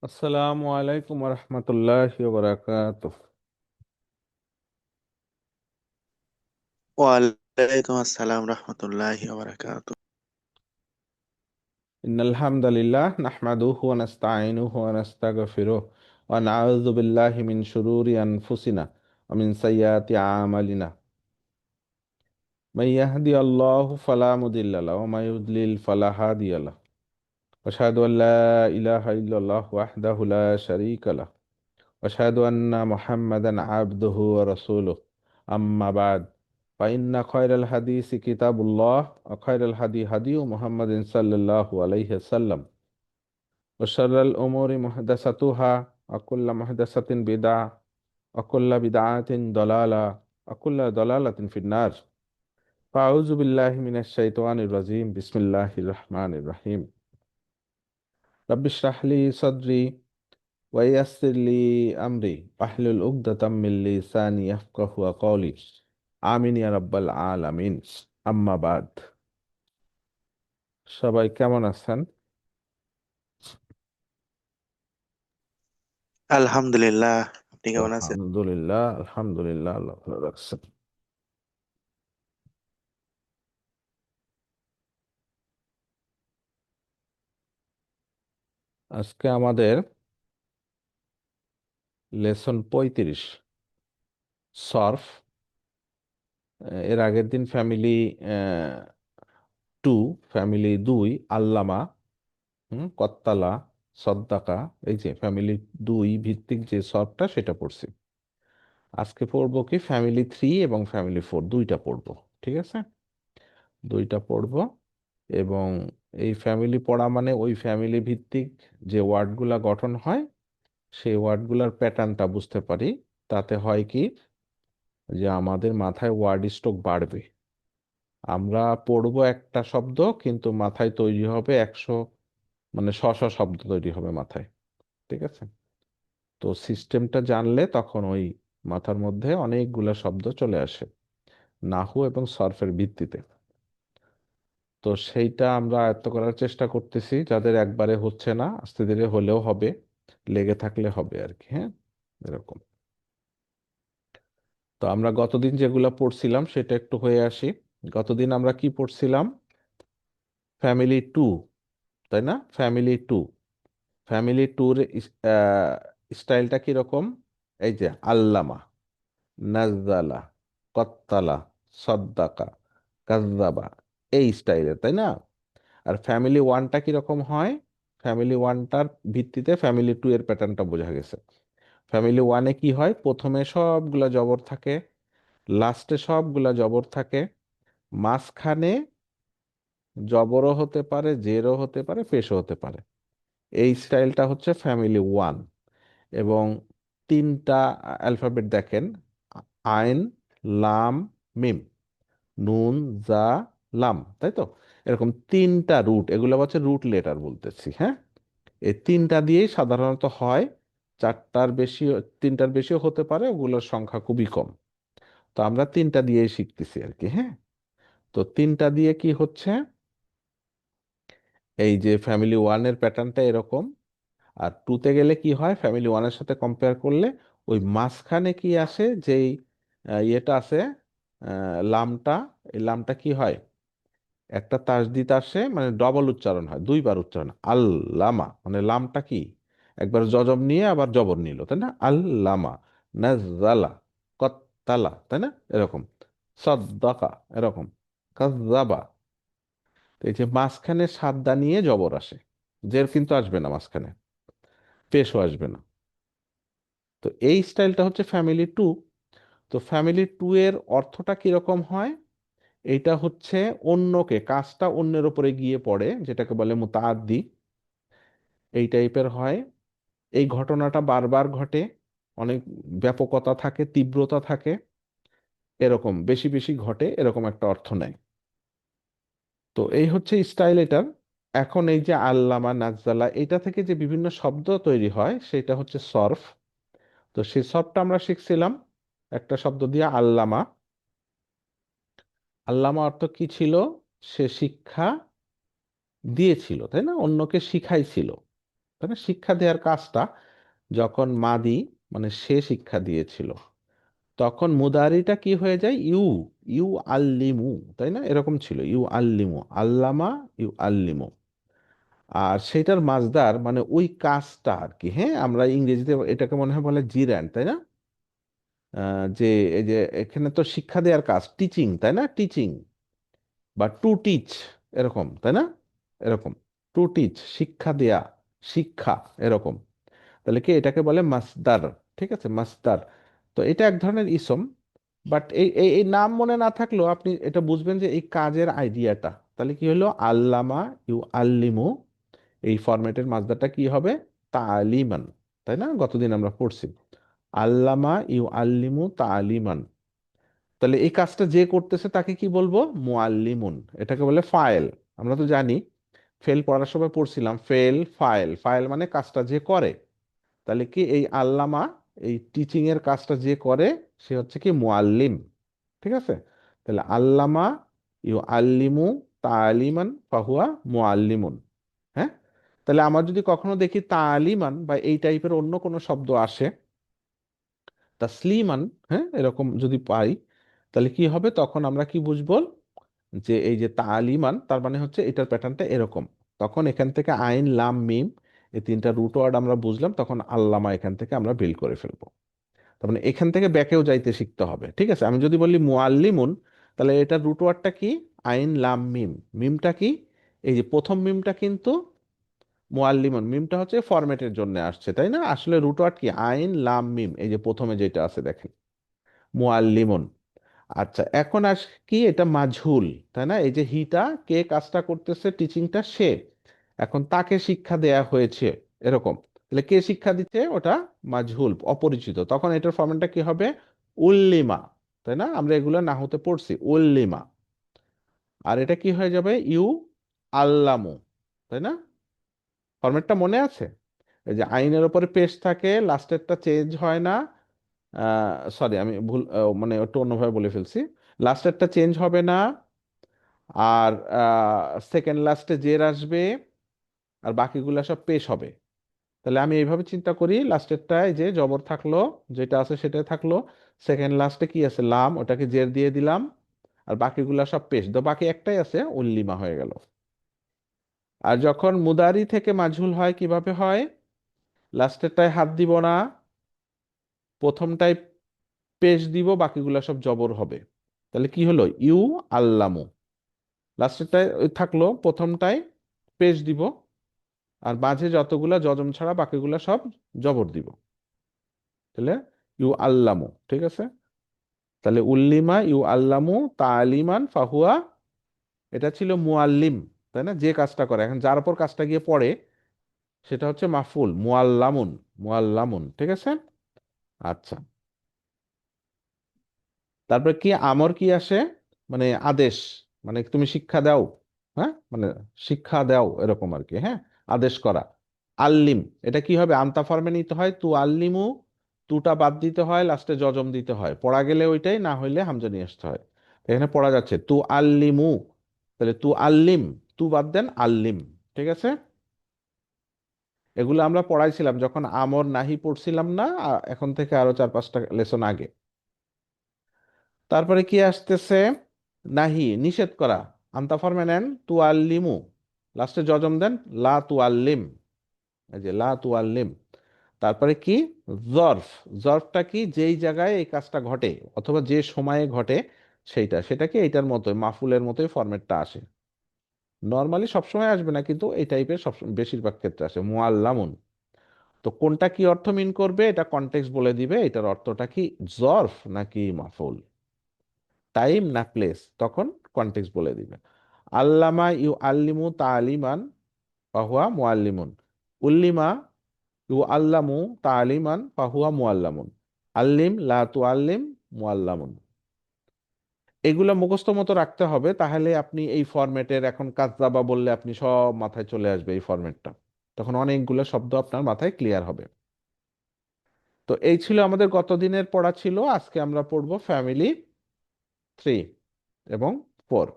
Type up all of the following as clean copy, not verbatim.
আসসালামু আলাইকুম রহমতুল্লাহি ওয়া বারাকাতুহ। ওয়ালাইকুম আসসালাম রহমতুল্লাহি ওয়া বারাকাতুহু। ইন্নাল হামদালিল্লাহ নাহমাদুহু ওয়া নাস্তাঈনুহু ওয়া নাস্তাগফিরুহ ওয়া নাউযু বিল্লাহি মিন শুরুরি আনফুসিনা ওয়া মিন সাইয়্যাতি আমালিনা। মান ইয়াহদিয়াল্লাহু ফালা মুদিল্লা লাহু ওয়া মান ইউদ্লিল ফালা হাদিয়া লাহু। আশহাদু আল্লা ইলাহা ইল্লাল্লাহ ওয়াহদাহু লা শারীকা লাহু ওয়া আশহাদু আন্না মুহাম্মাদান আবদুহু ওয়া রাসূলুহু। আম্মা বা'দ। فإن خير الحديث كتاب الله وخير الهدي هدي محمد صلى الله عليه وسلم وشر الأمور محدثاتها وكل محدثة بدعة وكل بدعة ضلالة وكل ضلالة في النار. فأعوذ بالله من الشيطان الرجيم. بسم الله الرحمن الرحيم. رب اشرح لي صدري ويسر لي أمري واحلل عقدة من لساني يفقهوا قولي. آمين يا رب العالمين. আম্মা বাদ। সবাই কেমন আছেন? আলহামদুলিল্লাহ, আপনি কেমন আছেন? আলহামদুলিল্লাহ, আলহামদুলিল্লাহ, আল্লাহ ভালো রাখছেন। আজকে আমাদের লেসন 35, সরফ। এর আগের দিন ফ্যামিলি 2, ফ্যামিলি 2, আল্লামা, কত্তালা, সদ্দাকা, এই যে ফ্যামিলি 2 ভিত্তিক যে সরফটা সেটা পড়ছি। আজকে পড়বো কি ফ্যামিলি 3 এবং ফ্যামিলি 4 দুইটা পড়বো। ঠিক আছে, দুইটা পড়বো। এবং এই ফ্যামিলি পড়া মানে ওই ফ্যামিলি ভিত্তিক যে ওয়ার্ডগুলা গঠন হয় সেই ওয়ার্ডগুলার প্যাটার্নটা বুঝতে পারি। তাতে হয় কি, যে আমাদের মাথায় ওয়ার্ড স্টক বাড়বে। আমরা পড়বো একটা শব্দ কিন্তু মাথায় তৈরি হবে 100, মানে 100 শব্দ তৈরি হবে মাথায়। ঠিক আছে, তো সিস্টেমটা জানলে তখন ওই মাথার মধ্যে অনেকগুলা শব্দ চলে আসে নাহু এবং সরফের ভিত্তিতে। তো সেইটা আমরা আয়ত্ত করার চেষ্টা করতেছি। যাদের একবারে হচ্ছে না, আস্তে ধীরে হলেও হবে, লেগে থাকলে হবে আর কি। হ্যাঁ, এরকম। তো আমরা গতদিন যেগুলা পড়ছিলাম সেটা একটু হয়ে আসি। গতদিন আমরা কি পড়ছিলাম? ফ্যামিলি টু, তাই না? ফ্যামিলি টু, ফ্যামিলি টুর স্টাইলটা কিরকম? এই যে আল্লামা, নাজ্জালা, কত্তালা, সদ্দাকা, কাজ্জাবা, এই স্টাইলের, তাই না? আর ফ্যামিলি ওয়ানটা কিরকম হয়? ফ্যামিলি ওয়ানটার ভিত্তিতে ফ্যামিলি টু এর প্যাটার্নটা বোঝা গেছে। ফ্যামিলি ওয়ানে কি হয়? প্রথমে সবগুলা জবর থাকে, লাস্টে সবগুলা জবর থাকে, মাঝখানে জবরও হতে পারে, জেরও হতে পারে, পেশও হতে পারে। এই স্টাইলটা হচ্ছে ফ্যামিলি ওয়ান। এবং তিনটা অ্যালফাবেট দেখেন: আইন, লাম, মিম, নুন, জা, লাম, তাই তো? এরকম তিনটা রুট, এগুলো হচ্ছে রুট লেটার বলতেছি। হ্যাঁ, এই তিনটা দিয়েই সাধারণত হয়। চারটার বেশি, তিনটার বেশিও হতে পারে, ওগুলোর সংখ্যা খুবই কম। তো আমরা তিনটা দিয়েই শিখতেছি আর কি। হ্যাঁ, তো তিনটা দিয়ে কি হচ্ছে, এই যে ফ্যামিলি ওয়ানের প্যাটার্নটা এরকম। আর টুতে গেলে কি হয়, ফ্যামিলি ওয়ানের সাথে কম্পেয়ার করলে ওই মাঝখানে কি আসে, যেই ইয়েটা আছে, লামটা, এই লামটা কি হয়, একটা তাসদিদ আসে, মানে ডবল উচ্চারণ হয়, দুইবার উচ্চারণ। আল্লামা মানে লামটা কি, একবার জজম নিয়ে আবার জবর নিল, তাই না? আল্লামা, নাজ্জালা, কত্তালা, তাই না? এরকম, সদ্দাকা, এরকম, কাজ্জাবা। তো এই যে মাঝখানে সাদ্দা নিয়ে জবর আসে, জের কিন্তু আসবে না মাঝখানে, পেশও আসবে না। তো এই স্টাইলটা হচ্ছে ফ্যামিলি টু। তো ফ্যামিলি টু এর অর্থটা কিরকম হয়? এইটা হচ্ছে অন্যকে, কাজটা অন্যের উপরে গিয়ে পড়ে, যেটাকে বলে মুতাআদ্দি, এই টাইপের হয়। এই ঘটনাটা বারবার ঘটে, অনেক ব্যাপকতা থাকে, তীব্রতা থাকে, এরকম বেশি বেশি ঘটে, এরকম একটা অর্থ নেয়। তো এই হচ্ছে স্টাইল এটার। এখন এই যে আল্লামা, নাজ্জালা, এটা থেকে যে বিভিন্ন শব্দ তৈরি হয় সেটা হচ্ছে সরফ। তো সেই সরফটা আমরা শিখছিলাম একটা শব্দ দিয়ে, আল্লামা। আল্লামা অর্থ কি ছিল? সে শিক্ষা দিয়েছিল, তাই না? অন্যকে শিখাইছিল। তাই না? শিক্ষা দেওয়ার কাজটা যখন মাদি মানে সে শিক্ষা দিয়েছিল, তখন মুদারিটা কি হয়ে যায়? ইউ, ইউ আল্লিমু, তাই না? এরকম ছিল, ইউ আল্লিমু, আল্লামা, ইউ আল্লিমু। আর সেটার মাজদার মানে ওই কাজটা আর কি। হ্যাঁ, আমরা ইংরেজিতে এটাকে মনে হয় বলে জিরান্ড, তাই না? যে এই যে এখানে তো শিক্ষা দেওয়ার কাজ টিচিং, তাই না? টিচিং বা টু টিচ, এরকম, তাই না? এরকম, টু টিচ, শিক্ষা দেয়া, শিক্ষা, এরকম। তাহলে কি এটাকে বলে মাসদার। ঠিক আছে, মাসদার। তো এটা এক ধরনের ইসম। বাট এই এই এই নাম মনে না থাকলেও আপনি এটা বুঝবেন যে এই কাজের আইডিয়াটা। তাহলে কি হলো? আল্লামা ইউ আল্লিমু, এই ফরম্যাটের মাসদারটা কি হবে? তালিমান, তাই না? গতদিন আমরা পড়ছি আল্লামা ইউ আল্লিমু তালিমান। তাহলে এই কাজটা যে করতেছে তাকে কি বলবো? মুআল্লিমুন। এটাকে বলে ফাইল। আমরা তো জানি, ফেল পড়ার সময় পড়ছিলাম, ফেল ফাইল, ফাইল মানে কাজটা যে করে। তাহলে কি এই আল্লামা, এই টিচিং এর কাজটা যে করে সে হচ্ছে কি? মুআল্লিম। ঠিক আছে? তাহলে আল্লামা ইউ আল্লিমু তালিমান ফাহুয়া মুআল্লিমুন। হ্যাঁ, তাহলে আমার যদি কখনো দেখি তালিমান বা এই টাইপের অন্য কোনো শব্দ আসে, তাসলিমান, হ্যাঁ, এরকম যদি পাই, তাহলে কি হবে? তখন আমরা কি বুঝবো? যে এই যে তালিমান, তার মানে হচ্ছে এটার প্যাটার্নটা এরকম। তখন এখান থেকে আইন লাম মিম, এই তিনটা রুট ওয়ার্ড আমরা বুঝলাম, তখন আল্লামা এখান থেকে আমরা বিল করে ফেলবো। তার মানে এখান থেকে ব্যাকেও যাইতে শিখতে হবে। ঠিক আছে, আমি যদি বলি মুআল্লিমুন, তাহলে এটার রুট ওয়ার্ডটা কি? আইন লাম মিম। মিমটা কি? এই যে প্রথম মিমটা কিন্তু মুআল্লিমুন, মিমটা হচ্ছে ফরম্যাটের জন্য আসছে, তাই না? আসলে রুট ওয়ার্ড কি? আইন লাম মিম, এই যে প্রথমে যেটা আছে দেখেন, মুআল্লিমুন। আচ্ছা, এখন আস কি? এটা মাঝহুল, তাই না? এই যে হিটা, কে কাজটা করতেছে, টিচিংটা সে, এখন তাকে শিক্ষা দেয়া হয়েছে, এরকম। তাহলে কে শিক্ষা দিচ্ছে? ওটা মাঝহুল, অপরিচিত। তখন এটার ফরম্যাটটা কি হবে? উল্লিমা, তাই না? আমরা এগুলো নাহুতে পড়ছি, উল্লিমা। আর এটা কি হয়ে যাবে? ইউ আল্লামু, তাই না? ফরম্যাটটা মনে আছে? এই যে আইনের উপরে পেশ থাকে, লাস্টেরটা চেঞ্জ হয় না। সরি, আমি ভুল, মানে একটু অন্যভাবে বলে ফেলছি। লাস্টেরটা চেঞ্জ হবে না, আর সেকেন্ড লাস্টে জের আসবে, আর বাকিগুলো সব পেশ হবে। তাহলে আমি এইভাবে চিন্তা করি, লাস্টেরটায় যে জবর থাকলো, যেটা আছে সেটাই থাকলো, সেকেন্ড লাস্টে কি আছে? লাম, ওটাকে জের দিয়ে দিলাম, আর বাকিগুলা সব পেশ, তো বাকি একটাই আছে, উল্লিমা হয়ে গেল। আর যখন মুদারি থেকে মাজহুল হয় কিভাবে হয়? লাস্টেরটায় হাত দিব না, প্রথমটায় পেশ দিব, বাকিগুলা সব জবর হবে। তাহলে কি হলো? ইউ আল্লামু। লাস্টেরটায় ওই থাকলো, প্রথমটায় পেশ দিব, আর মাঝে যতগুলা যজম ছাড়া বাকিগুলা সব জবর দিব। তাহলে ইউ আল্লামু, ঠিক আছে? তাহলে উল্লিমা ইউ আল্লামু তালিমান ফাহুয়া, এটা ছিল মুআল্লিম, তাই না? যে কাজটা করে, এখন যার উপর কাজটা গিয়ে পড়ে সেটা হচ্ছে মাফুল, মুআল্লামুন, মুআল্লামুন। ঠিক আছে? আচ্ছা, তারপরে কি? আমর কি আসে? মানে আদেশ, মানে তুমি শিক্ষা দাও। হ্যাঁ, মানে শিক্ষা দাও, এরকম আর কি। হ্যাঁ, আদেশ করা। আল্লিম, এটা কি হবে? আনতা ফর্মে নিতে হয়, তু আল্লিমু, তুটা বাদ দিতে হয়, লাস্টে জজম দিতে হয়, পড়া গেলে ওইটাই, না হইলে হামজা নিয়ে আসতে হয়। এখানে পড়া যাচ্ছে তু আল্লিমু, তাহলে তু আল্লিম, তু বাদ দেন আল্লিম। ঠিক আছে? এগুলো আমরা পড়াইছিলাম যখন আমর নাহি পড়ছিলাম না, এখন থেকে আরো 4-5টা লেসন আগে। তারপরে কি আসতেছে? নাহি, নিষেধ করা। আনতা ফরমে নেন তু আল্লিমু, লাস্টে জজম দেন, লা তু আল্লিম, এই যে লা তু আল্লিম। তারপরে কি? জর্ফ। জর্ফটা কি? যেই জায়গায় এই কাজটা ঘটে অথবা যে সময়ে ঘটে সেইটা, সেটা কি এইটার মতোই, মাফুলের মতোই ফরম্যাটটা আসে। নর্মালি সবসময় আসবে না, কিন্তু এই টাইপের সব বেশিরভাগ ক্ষেত্রে আসে। মুআল্লামুন, তো কোনটা কি অর্থ মিন করবে এটা কনটেক্সট বলে দিবে, এটার অর্থটা কি জর্ফ নাকি মাফুল, টাইম না প্লেস, তখন কনটেক্সট বলে দিবে। আল্লামা ইউ আল্লিমু তালিমান ফাহুয়া মুআল্লিমুন, উল্লিমা ইউ আল্লামু তালিমান ফাহুয়া মুআল্লামুন, আল্লিম লা তুআল্লিম মুআল্লামুন। এগুলো মুখস্থ মতো রাখতে হবে, তাহলে আপনি এই ফরম্যাটের, এখন কাজদাবা বললে আপনি সব মাথায় চলে আসবে এই ফরম্যাটটা, তখন অনেকগুলো শব্দ আপনার মাথায় ক্লিয়ার হবে। তো এই ছিল আমাদের গত দিনের পড়া ছিল। আজকে আমরা পড়বো ফ্যামিলি 3 এবং 4।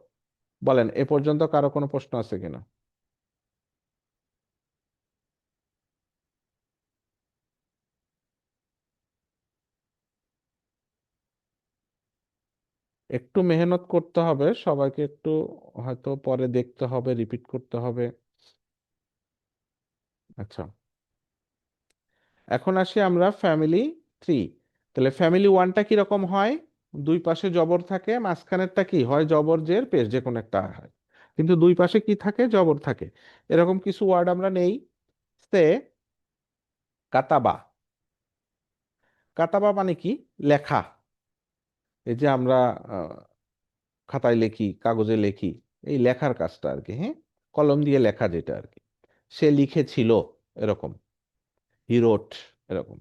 বলেন, এ পর্যন্ত কারো কোনো প্রশ্ন আছে কিনা? একটু মেহনত করতে হবে সবাইকে, একটু হয়তো পরে দেখতে হবে, রিপিট করতে হবে। আচ্ছা, এখন আসি আমরা ফ্যামিলি থ্রি। তাহলে ফ্যামিলি ওয়ানটা কিরকম হয়? দুই পাশে জবর থাকে, মাঝখানেরটা কি হয়? জবর জের পেশ যে কোনো একটা হয়, কিন্তু দুই পাশে কি থাকে? জবর থাকে। এরকম কিছু ওয়ার্ড আমরা নেই। সে কাতাবা। কাতাবা মানে কি? লেখা। এই যে আমরা আহ, খাতায় লেখি, কাগজে লেখি, এই লেখার কাজটা আর কি, হ্যাঁ, কলম দিয়ে লেখা যেটা আর কি। সে লিখেছিল, এরকম, হি রোট, এরকম।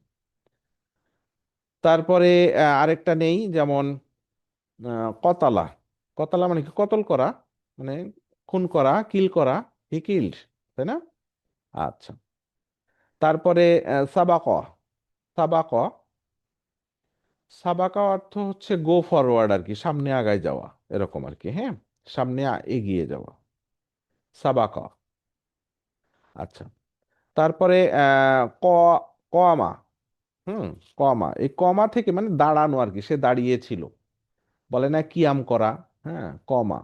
তারপরে আরেকটা নেই, যেমন কতালা। কতালা মানে কি? কতল করা, মানে খুন করা, কিল করা, হি কিল্ড, তাই না? আচ্ছা, তারপরে সাবাক। সাবাক, সাবাকা অর্থ হচ্ছে গো ফরওয়ার্ড আর কি, সামনে আগায় যাওয়া, এরকম আর কি, হ্যাঁ, সামনে এগিয়ে যাওয়া, সাবাকা। আচ্ছা, তারপরে ক, কমা। হুম, কমা, এই কমা থেকে মানে দাঁড়ানো আর কি, সে দাঁড়িয়েছিল, বলে না কিয়াম করা। হ্যাঁ, কমা।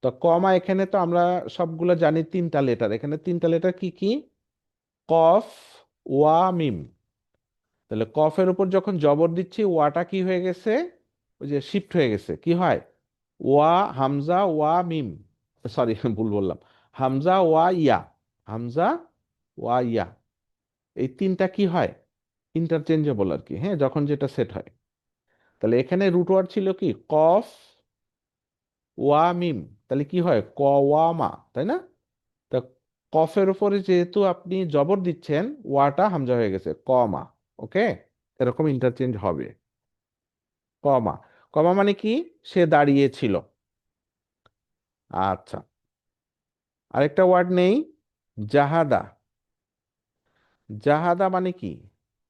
তো কমা এখানে তো আমরা সবগুলো জানি তিনটা লেটার, এখানে তিনটা লেটার কি কি? কফ, ওয়া, মিম। তাহলে কফের উপর যখন জবর দিচ্ছি, ওয়াটা কি হয়ে গেছে? ওই যে শিফট হয়ে গেছে, কি হয়? ওয়া, হামজা, ওয়া, মিম। সরি, ভুল বললাম। হামজা, ওয়া, ইয়া। হামজা, ওয়া, ইয়া। এই তিনটা কি হয়? ইন্টারচেঞ্জেবল আর কি, হ্যাঁ, যখন যেটা সেট হয়। তাহলে এখানে রুট ওয়ার্ড ছিল কি? কফ, ওয়া, মিম। তাহলে কি হয়? ক, ওয়া, মা, তাই না? তা কফের উপরে যেহেতু আপনি জবর দিচ্ছেন, ওয়াটা হামজা হয়ে গেছে, ক, মা। ওকে, এরকম ইন্টারচেঞ্জ হবে। কমা। কমা মানে কি? সে দাঁড়িয়ে ছিল। আচ্ছা, আরেকটা ওয়ার্ড নেই, জাহাদা। জাহাদা মানে কি?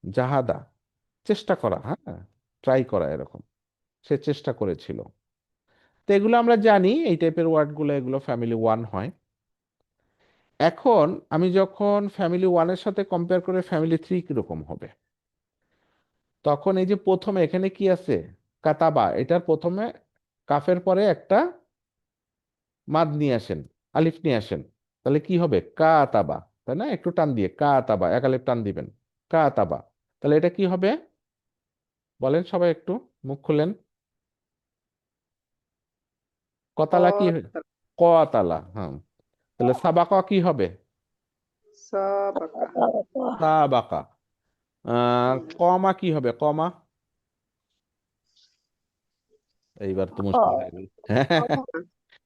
জাহাদা, চেষ্টা করা, হ্যাঁ, ট্রাই করা, এরকম। সে চেষ্টা করেছিল। তো এগুলো আমরা জানি, এই টাইপের ওয়ার্ডগুলো, এগুলো ফ্যামিলি ওয়ান হয়। এখন আমি যখন ফ্যামিলি ওয়ানের সাথে কম্পেয়ার করে ফ্যামিলি থ্রি কিরকম হবে, তখন এই যে প্রথমে এখানে কি আছে? কাতাবা, এটার প্রথমে কাফের পরে একটা মাদ নিয়ে আসেন, আলিফ নিয়ে আসেন। তাহলে কি হবে? কাতাবা, তাই না? একটু টান দিয়ে কাতাবা, এক আলিফ টান দিবেন, কাতাবা। তাহলে এটা কি হবে? বলেন সবাই একটু, মুখ খুলেন। কতালা কি কতালা, হ্যাঁ। তাহলে সাবাকা কি হবে? সাবাকা। সাবাকা। কমা কি হবে? কমা, এইবার তো মুশকিল হয়ে গেল।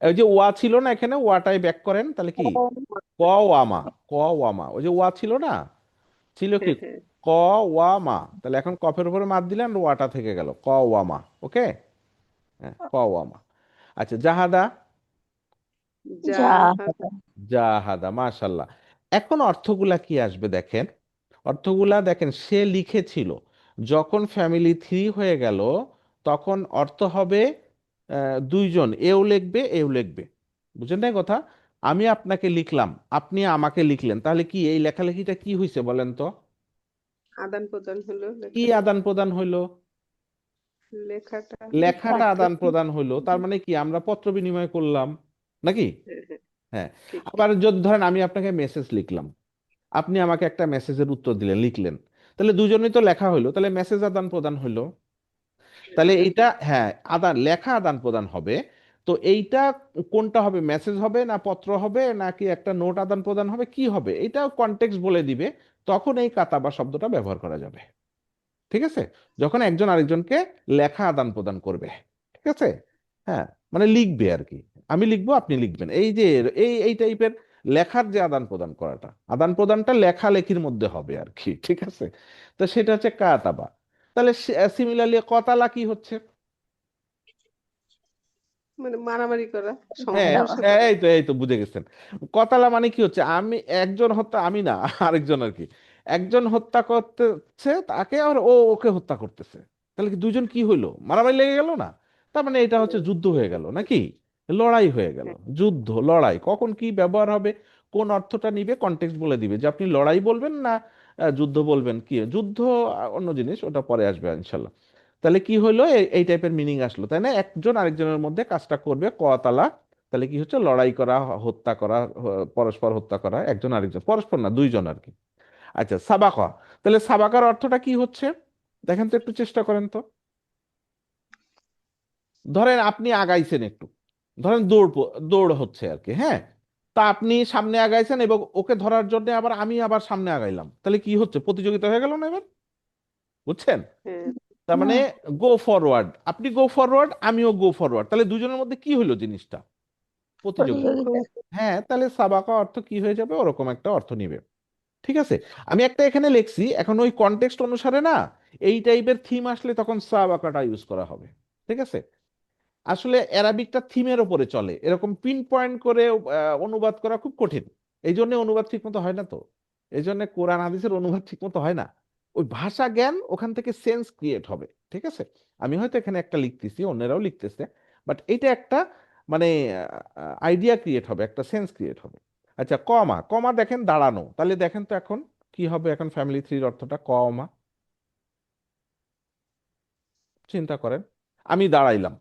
ওই যে ওয়া ছিল না এখানে, ওয়াটাই ব্যাক করেন, তাহলে কি? ক, ওয়ামা। ক, ওয়ামা, ওই যে ওয়া ছিল না, ছিল কি? ক, ওয়ামা। তাহলে এখন কফের উপরে মার দিলেন, আর ওয়াটা থেকে গেল, ক, ওয়ামা। ওকে, হ্যাঁ, ক, ওয়ামা। আচ্ছা, জাহাদা। জাহাদা। জাহাদা, মাশাল্লাহ। এখন অর্থগুলা কি আসবে দেখেন। অর্থগুলা দেখেন, সে লিখেছিল। যখন ফ্যামিলি থ্রি হয়ে গেল, তখন অর্থ হবে দুইজন, এও লিখবে, এও লিখবে। বুঝেন না কথা? আমি আপনাকে লিখলাম, আপনি আমাকে লিখলেন, তাহলে কি এই লেখালেখিটা কি হয়েছে বলেন তো? আদান প্রদান হলো কি লেখাটা। আদান প্রদান হইলো? লেখাটা। লেখাটা লিখতে। আদান প্রদান হইলো, তার মানে কি? আমরা পত্র বিনিময় করলাম, নাকি? হ্যাঁ, হ্যাঁ, হ্যাঁ। ঠিক। আবার যদি ধরেন আমি আপনাকে মেসেজ লিখলাম, আপনি আমাকে একটা মেসেজের উত্তর দিলেন, লিখলেন, তাহলে দুজনেই তো লেখা হইলো, তাহলে মেসেজ আদান প্রদান হইলো। তাহলে এইটা, হ্যাঁ, লেখা আদান প্রদান হবে। তো এইটা কোনটা হবে? মেসেজ হবে না পত্র হবে, নাকি একটা নোট আদান প্রদান হবে, কি হবে? এটা কনটেক্সট বলে দিবে। তখন এই কাতাবা শব্দটা ব্যবহার করা যাবে। ঠিক আছে, যখন একজন আরেকজনকে লেখা আদান প্রদান করবে। ঠিক আছে, হ্যাঁ, মানে লিখবে আর কি। আমি লিখবো, আপনি লিখবেন, এই যে এই টাইপের লেখার যে আদান প্রদান করাটা, আদান প্রদানটা লেখালেখির মধ্যে হবে আর কি। ঠিক আছে, তো সেটা হচ্ছে কাতাবা। তাহলে সিমিলারলি কতালা কি হচ্ছে? মানে মারামারি করা, হ্যাঁ, সংঘর্ষ হ্যাঁ, করা। এই তো বুঝে গেছেন। কতালা মানে কি হচ্ছে? আমি একজন হত্যা, আমি না, আরেকজন আর কি। একজন হত্যা করতেছে তাকে, আর ও ওকে হত্যা করতেছে। তাহলে কি দুজন কি হইলো? মারামারি লেগে গেল না? তার মানে এটা হচ্ছে যুদ্ধ হয়ে গেল, নাকি? লড়াই হয়ে গেল। হ্যাঁ, যুদ্ধ, লড়াই, কখন কি ব্যবহার হবে, কোন অর্থটা নিবে, কনটেক্সট বলে দিবে যে আপনি লড়াই বলবেন না যুদ্ধ বলবেন। কি যুদ্ধ? অন্য জিনিস, ওটা পরে আসবে ইনশাল্লাহ। তাহলে কি হলো, এই টাইপের মিনিং আসলো, তাই না? একজন আরেকজনের মধ্যে কাজটা করবে কতালা, তাহলে কি হচ্ছে, লড়াই করা, হত্যা করা, পরস্পর হত্যা করা, একজন আরেকজন, পরস্পর না, দুইজন আর কি। আচ্ছা, সাবাকা, তাহলে সাবাকার অর্থটা কি হচ্ছে দেখেন তো, একটু চেষ্টা করেন তো। ধরেন আপনি আগাইছেন একটু, ধরেন দৌড় দৌড় হচ্ছে আর কি, হ্যাঁ। তা আপনি সামনে আগাইছেন এবং ওকে ধরার জন্য আমি আবার সামনে আগাইলাম, তাহলে কি হচ্ছে, প্রতিযোগিতা হয়ে গেল না এবার, বুঝছেন? হ্যাঁ, তার মানে গো ফরওয়ার্ড, আপনি গো ফরওয়ার্ড, আমিও গো ফরওয়ার্ড, তাহলে দুজনের মধ্যে কি হলো জিনিসটা, প্রতিযোগিতা। খুব হ্যাঁ, তাহলে সাবাকা অর্থ কি হয়ে যাবে, ওরকম একটা অর্থ নিবে। ঠিক আছে, আমি একটা এখানে লিখছি, এখন ওই কনটেক্সট অনুসারে না, এই টাইপের থিম আসলে তখন সাবাকাটা ইউজ করা হবে। ঠিক আছে, আসলে অ্যারাবিকটা থিমের ওপরে চলে, এরকম পিন পয়েন্ট করে অনুবাদ করা খুব কঠিন। এই জন্য অনুবাদ ঠিক মতো হয় না, তো এই জন্য কোরআন হাদিসের অনুবাদ ঠিক মতো হয় না। ওই ভাষা জ্ঞান ওখান থেকে সেন্স ক্রিয়েট হবে। ঠিক আছে, আমি হয়তো এখানে একটা লিখতেছি, অন্যরাও লিখতেছে, বাট এটা একটা মানে আইডিয়া ক্রিয়েট হবে, একটা সেন্স ক্রিয়েট হবে। আচ্ছা, কমা, কমা দেখেন দাঁড়ানো, তাহলে দেখেন তো এখন কি হবে, এখন ফ্যামিলি থ্রির অর্থটা কমা, চিন্তা করেন। আমি দাঁড়াইলাম,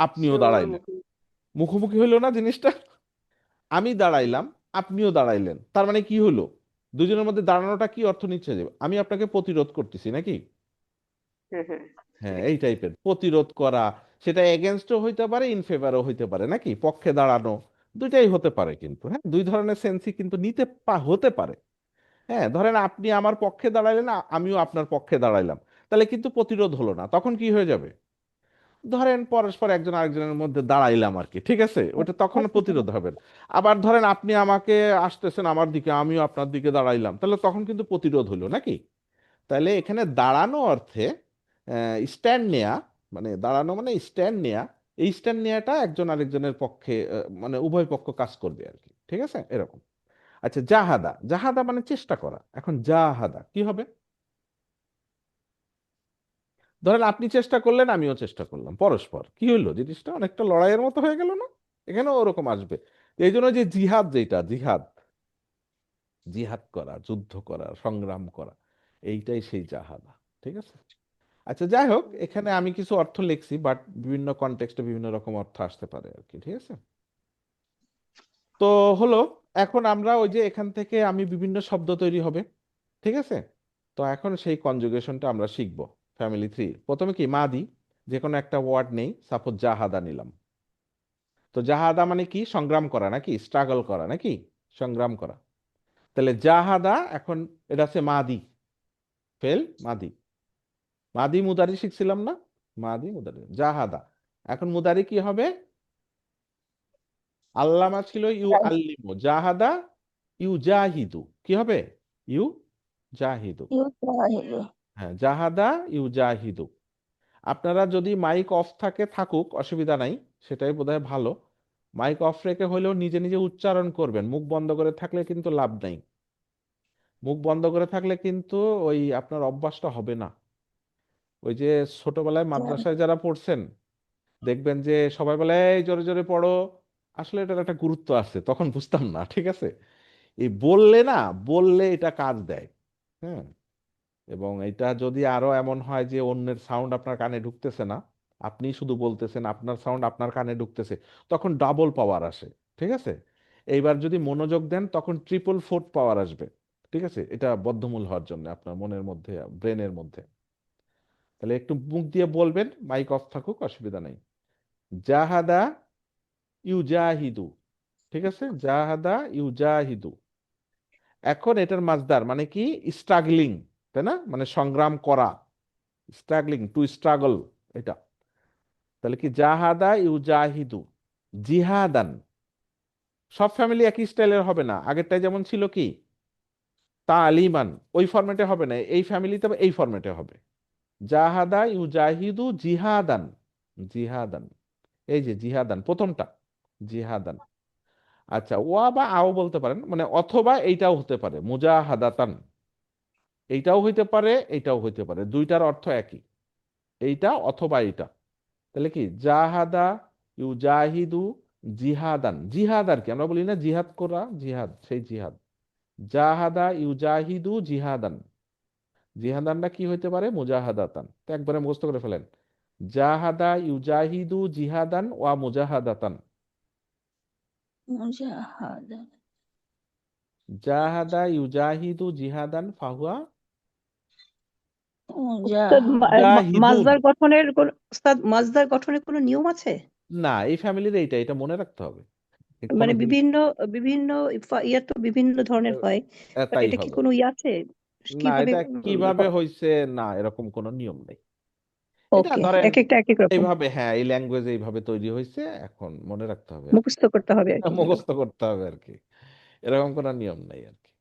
আপনিও সবার দাঁড়াইলেন, মুখে মুখোমুখি হইলো না জিনিসটা? আমি দাঁড়াইলাম, আপনিও দাঁড়াইলেন, তার মানে কি হলো, দুজনের মধ্যে দাঁড়ানোটা কি অর্থ নিচ্ছে, যে আমি আপনাকে প্রতিরোধ করতেছি নাকি? হ্যাঁ, হ্যাঁ, হ্যাঁ, এই টাইপের প্রতিরোধ করা, সেটা এগেনস্টও হইতে পারে, ইন ফেভারও হইতে পারে, নাকি পক্ষে দাঁড়ানো, দুইটাই হতে পারে কিন্তু, হ্যাঁ, দুই ধরনের সেন্সই কিন্তু হতে পারে। হ্যাঁ, ধরেন আপনি আমার পক্ষে দাঁড়াইলেন, আমিও আপনার পক্ষে দাঁড়াইলাম, তাহলে কিন্তু প্রতিরোধ হলো না, তখন কি হয়ে যাবে, ধরেন পরস্পর একজন আরেকজনের মধ্যে দাঁড়াইলাম আর কি, ঠিক আছে, ওটা তখন প্রতিরোধ হবে। আবার ধরেন আপনি আমাকে আসতেছেন আমার দিকে, আমিও আপনার দিকে দাঁড়াইলাম, তাহলে তখন কিন্তু প্রতিরোধ হলো নাকি? তাহলে এখানে দাঁড়ানো অর্থে স্ট্যান্ড নেয়া, মানে দাঁড়ানো মানে স্ট্যান্ড নেয়া, এই স্ট্যান্ড নেয়াটা একজন আরেকজনের পক্ষে, মানে উভয় পক্ষ কাজ করবে আর কি, ঠিক আছে, এরকম। আচ্ছা, জাহাদা, জাহাদা মানে চেষ্টা করা, এখন জাহাদা কি হবে, ধরেন আপনি চেষ্টা করলেন, আমিও চেষ্টা করলাম, পরস্পর কি হইলো, জিনিসটা অনেকটা লড়াইয়ের মতো হয়ে গেল না? এখানেও ওরকম আসবে। এই জন্য যে জিহাদ, যেটা জিহাদ, জিহাদ করা, যুদ্ধ করা, সংগ্রাম করা, এইটাই সেই জাহাদা। ঠিক আছে, আচ্ছা, যাই হোক, এখানে আমি কিছু অর্থ লিখছি, বাট বিভিন্ন কনটেক্সটে বিভিন্ন রকম অর্থ আসতে পারে আর কি, ঠিক আছে। তো হলো, এখন আমরা ওই যে এখান থেকে আমি বিভিন্ন শব্দ তৈরি হবে, ঠিক আছে। তো এখন সেই কনজুগেশনটা আমরা শিখবো। ফ্যামিলি থ্রি, প্রথমে কি মাদি, যে কোনো একটা ওয়ার্ড নেই, সাপোজ জাহাদা নিলাম। তো জাহাদা মানে কি, সংগ্রাম করা নাকি, স্ট্রাগল করা নাকি, সংগ্রাম করা। তাহলে জাহাদা, এখন এটা হচ্ছে মাদি, ফেল মাদি, মাদি মুদারি শিখছিলাম না, মাদি মুদারি, জাহাদা। এখন মুদারি কি হবে, আল্লামা ছিল ইউ আল্লিমু, জাহাদা ইউ জাহিদু, কি হবে, ইউ জাহিদু। হ্যাঁ, জাহাদা ইউ জাহিদু। আপনারা যদি মাইক অফ থাকুক অসুবিধা নাই, সেটাই বোধহয় ভালো। মাইক অফ রেখে হলেও নিজে নিজে উচ্চারণ করবেন, মুখ বন্ধ করে থাকলে কিন্তু লাভ নাই। মুখ বন্ধ করে থাকলে কিন্তু ওই আপনার অভ্যাসটা হবে না। ওই যে ছোটবেলায় মাদ্রাসায় যারা পড়ছেন, দেখবেন যে সবাই বলে এই জোরে জোরে পড়ো, আসলে এটার একটা গুরুত্ব আছে, তখন বুঝতাম না, ঠিক আছে। এই বললে না, বললে এটা কাজ দেয়। হ্যাঁ, এবং এটা যদি আরো এমন হয় যে অন্যের সাউন্ড আপনার কানে ঢুকতেছে না, আপনি শুধু বলতেছেন, আপনার সাউন্ড আপনার কানে ঢুকতেছে, তখন ডাবল পাওয়ার আসে। ঠিক আছে, এইবার যদি মনোযোগ দেন, তখন ট্রিপল ফোর্থ পাওয়ার আসবে। ঠিক আছে, এটা বদ্ধমূল হওয়ার জন্য আপনার মনের মধ্যে, ব্রেনের মধ্যে। তাহলে একটু মুখ দিয়ে বলবেন, মাইক অফ থাকুক অসুবিধা নাই। জাহাদা ইউজাহিদু, ঠিক আছে, জাহাদা ইউজাহিদু। এখন এটার মাসদার মানে কি, স্ট্রাগলিং, তাই না, মানে সংগ্রাম করা, স্ট্রাগলিং, টু স্ট্রাগল, এটা। তাহলে কি, জাহাদা ইউজাহিদু জিহাদান। সব ফ্যামিলি একই স্টাইলের হবে না, আগেরটাই যেমন ছিল কি তালিমান, ওই ফরম্যাটে হবে না, এই ফ্যামিলিতে এই ফরম্যাটে হবে। জাহাদা ইউজাহিদু জিহাদান, জিহাদান, এই যে জিহাদান প্রথমটা, জিহাদান। আচ্ছা, ওয়া বা আও বলতে পারেন, মানে অথবা এইটাও হতে পারে, মুজাহাদাতান, এইটাও হইতে পারে, এইটাও হইতে পারে, দুইটার অর্থ একই, এইটা অথবা এইটা। তাহলে কি, জাহাদা ইউজাহিদু জিহাদান, জিহাদ আর কি, আমরা বলি না জিহাদ করা, জিহাদ, সেই জিহাদ। জাহাদা ইউজাহিদু জিহাদান, জিহাদানটা কি হইতে পারে? মুজাহাদাতান। তো একবারে মুখস্থ করে ফেলেন, জাহাদা ইউজাহিদু জিহাদান ওয়া মুজাহাদাতান। মুজাহাদা জাহাদা ইউজাহিদু জিহাদান ফাহুয়া উস্তাদ মুজাহিদুন। মাজদার গঠনের কোনো নিয়ম আছে? না, এই ফ্যামিলির এটা মনে রাখতে হবে। কোনো মানে দিন বিভিন্ন বিভিন্ন ইয়া তো বিভিন্ন ধরনের হয়, বাট তাই এটা কি হবে কোনো ইয়ে আছে না। কিভাবে এটা কিভাবে হইছে না, এরকম কোনো নিয়ম নেই। এটা ওকে, ধরেন এক একটা এক এক রকম এইভাবে, হ্যাঁ, এই ল্যাঙ্গুয়েজ এইভাবে তৈরি হয়েছে, এখন মনে রাখতে হবে আর কি। মুখস্থ করতে হবে আর কি এগুলো। মুখস্থ করতে হবে আর কি, এরকম কোনো নিয়ম নাই আর কি।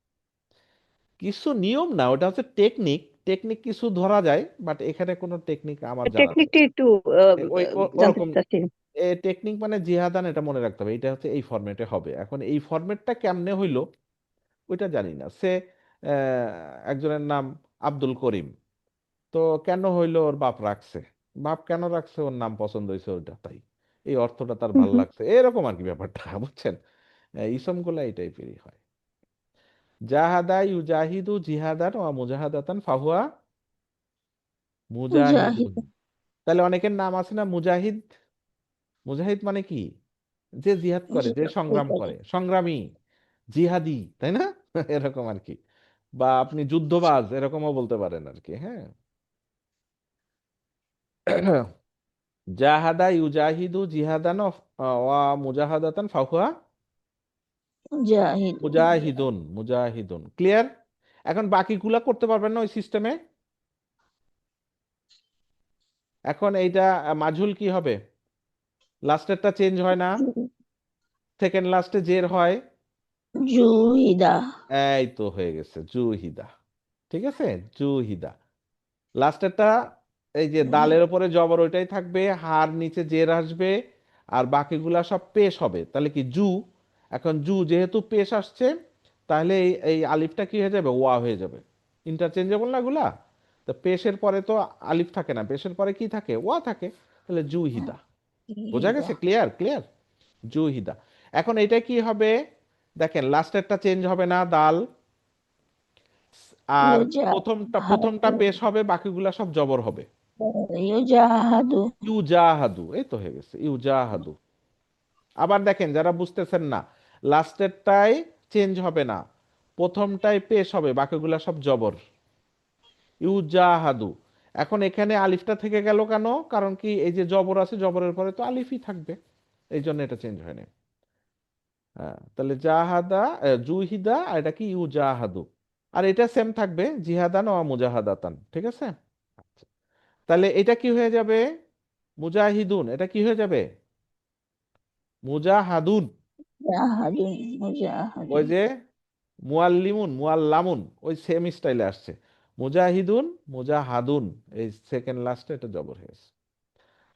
কিছু নিয়ম না, ওটা হচ্ছে টেকনিক। টেকনিক কিছু ধরা যায়, বাট এখানে কোনো টেকনিক আমার জানা নেই। টেকনিকটা একটু আহ, ওই জানতে ওরকম চাচ্ছি। টেকনিক মানে জিহাদান, এটা মনে রাখতে হবে, এটা হচ্ছে এই ফরম্যাটে হবে। এখন এই ফরম্যাটটা কেমনে হইলো ওইটা জানি না। সে একজনের নাম আব্দুল করিম, তো কেন হইলো? ওর বাপ রাখছে। বাপ কেন রাখছে? ওর নাম পছন্দ হয়েছে ওইটা, তাই এই অর্থটা তার হুম ভাল হুম। লাগছে, এরকম আর কি ব্যাপারটা। বুঝছেন? ইসমগুলা এই টাইপেরই হয়। জাহাদা ইউজাহিদু জিহাদান ওয়া মুজাহাদাতান ফাহুয়া মুজাহিদুন। মুজাহিদ তাহলে অনেকের নাম আছে না মুজাহিদ। মুজাহিদ মানে কি? যে জিহাদ করে, যে সংগ্রাম করে, সংগ্রামী, জিহাদি, তাই না? এরকম আর কি। বা আপনি যুদ্ধবাজ এরকমও বলতে পারেন আর কি, হ্যাঁ। জাহাদা ইউজাহিদু জিহাদান ওয়া মুজাহাদাতান ফাহুয়া মুজাহিদ মুজাহিদুন। মুজাহিদুন, ক্লিয়ার? এখন বাকিগুলা করতে পারবেন না ওই সিস্টেমে। এখন এইটা মাঝুল কি হবে? লাস্টেরটা চেঞ্জ হয় না, সেকেন্ড লাস্টে জের হয়। জুহিদা এই তো হয়ে গেছে, জুহিদা। ঠিক আছে, জুহিদা। লাস্টেরটা এই যে দালের উপরে জবর, ওইটাই থাকবে, হার নিচে জের আসবে, আর বাকিগুলা সব পেশ হবে। তাহলে কি জু। এখন জু যেহেতু পেশ আসছে, তাহলে এই এই আলিফটা কি হয়ে যাবে? ওয়া হয়ে যাবে। ইন্টারচেঞ্জেবল না গুলা? তো পেশের পরে তো আলিফ থাকে না, পেশের পরে কি থাকে? ওয়া থাকে। তাহলে জুহিদা। বোঝা জুহিদা গেছে? ক্লিয়ার? ক্লিয়ার। জুহিদা। এখন এটা কি হবে? দেখেন লাস্টেরটা চেঞ্জ হবে না, দাল। আর প্রথমটা প্রথমটা ইউজাহাদু পেশ হবে, বাকিগুলা সব জবর হবে। ইউজাহাদু ইউজাহাদু, এই তো হয়ে গেছে, ইউজাহাদু। আবার দেখেন যারা বুঝতেছেন না, লাস্টেরটাই চেঞ্জ হবে না, প্রথমটাই পেশ হবে, বাকিগুলা সব জবর। ইউজাহাদু। এখন এখানে আলিফটা থেকে গেল কেন? কারণ কি, এই যে জবর আছে, জবরের পরে তো আলিফই থাকবে, এই জন্য এটা চেঞ্জ হয়নি। হ্যাঁ, তাহলে জাহাদা জুহিদা, আর এটা কি? ইউজাহাদু। আর এটা সেম থাকবে, জিহাদান ও মুজাহাদাতান। ঠিক আছে। আচ্ছা, তাহলে এটা কি হয়ে যাবে? মুজাহিদুন, এটা কি হয়ে যাবে? মুজাহাদুন। জাহাদুন ওই মুজাহাদুন যে মুআল্লিমুন মুআল্লামুন, ওই সেম স্টাইলে আসছে। মুজাহিদুন মুজাহাদুন, এই সেকেন্ড লাস্টে এটা জবর হয়েছে।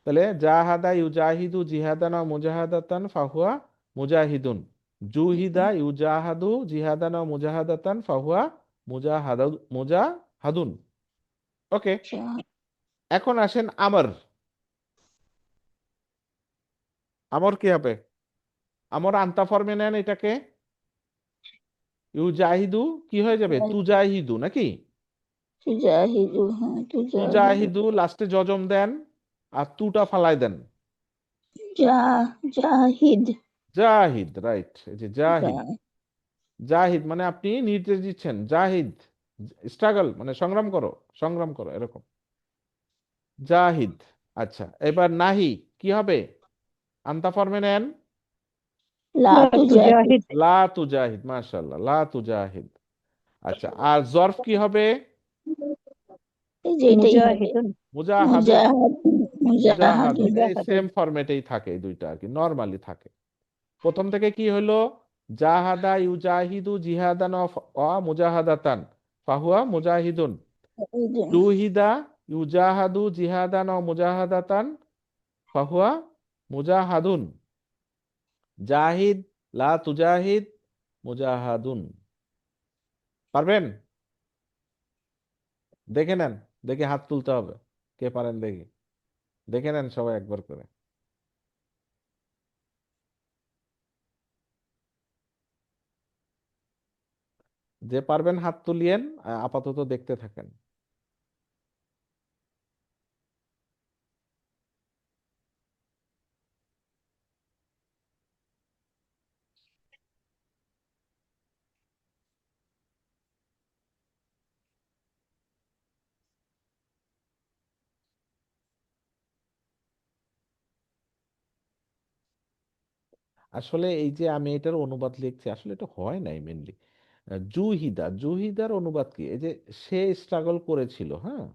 তাহলে জাহাদা ইউজাহিদু জিহাদান ওয়া মুজাহাদাতান ফাহুয়া মুজাহিদুন। জুহিদা ইউজাহাদু জিহাদান ওয়া মুজাহাদাতান ফাহুয়া মুজাহাদুন। ওকে। এখন আসেন আমর। আমর কি হবে? আমর আনতা ফর্মে নেন এটাকে। ইউজাহিদু কি হয়ে যাবে? তুজাহিদু নাকি? তুজাহিদু হ্যাঁ তুজাহিদু তুজাহিদু লাস্টে জজম দেন, আর তুটা ফালাই দেন। জাহিদ জাহিদ, রাইট। এই যে জাহিদ। জা- জাহিদ মানে আপনি নির্দেশ দিচ্ছেন, জাহিদ, স্ট্রাগল মানে সংগ্রাম করো, সংগ্রাম করো, এরকম। জাহিদ। আচ্ছা, এবার নাহি কি হবে? আনতা ফর্মে নেন। লা লা তুজাহিদ তুজাহিদ লা তুজাহিদ, মাশাআল্লাহ, লা তুজাহিদ। আচ্ছা, আর জরফ কি হবে? এই যে এটাই হবে মুজাহিদুন মুজাহাদুন। মুজাহাদুন মুজাহাদুন, মুজাহাদুন এই সেম ফরম্যাটেই থাকে, এই দুইটা আর কি নর্মালি থাকে। প্রথম থেকে কি হলো? জাহাদা ইউজাহিদু জিহাদান ওয়া মুজাহাদাতান ফাহুয়া মুজাহিদুন। জুহিদা ইউজাহাদু জিহাদান ওয়া মুজাহাদাতান ফাহুয়া মুজাহাদুন। জাহিদ লা তুজাহিদ মুজাহাদুন। পারবেন? দেখে নেন, দেখে হাত তুলতে হবে, কে পারেন দেখি। দেখে নেন সবাই একবার করে। যে পারবেন হাত তুলিয়েন, আপাতত দেখতে থাকেন। আসলে এই যে আমি এটার অনুবাদ লিখছি, আসলে এটা হয় নাই মেনলি। জুহিদা, জুহিদার অনুবাদ কি? এই যে সে স্ট্রাগল করেছিল, হ্যাঁ।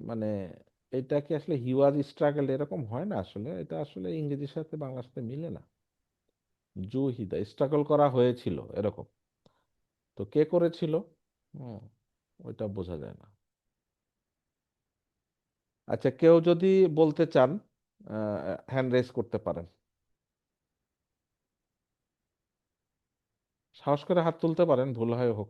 মানে এটা কি আসলে হি ওয়াজ স্ট্রাগল এরকম হয় না, আসলে এটা আসলে ইংরেজির সাথে বাংলার সাথে মিলে না। জুহিদা স্ট্রাগল করা হয়েছিল এরকম, তো কে করেছিল? হুম, ওইটা বোঝা যায় না। আচ্ছা, কেউ যদি বলতে চান হ্যান্ড রেজ করতে পারেন, সাহস করে হাত তুলতে পারেন, ভুল হয় হোক।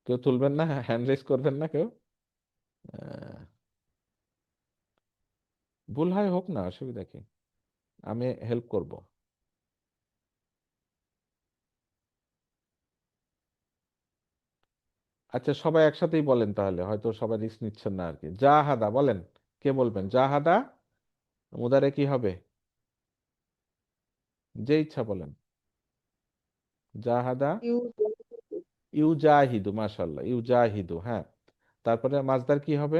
কেউ তুলবেন না, হ্যান্ড রেজ করবেন না কেউ? আহ, ভুল হয় হোক না, অসুবিধা কি, আমি হেল্প করব। আচ্ছা, সবাই একসাথেই বলেন তাহলে, হয়তো সবাই রিস্ক নিচ্ছেন না আর কি। জাহাদা বলেন, কে বলবেন জাহাদা? মুদারে কি হবে? যে ইচ্ছা বলেন। জাহাদা, ইউজাহিদু, মাশাআল্লাহ, ইউজাহিদু, হ্যাঁ। তারপরে মাজদার কি হবে?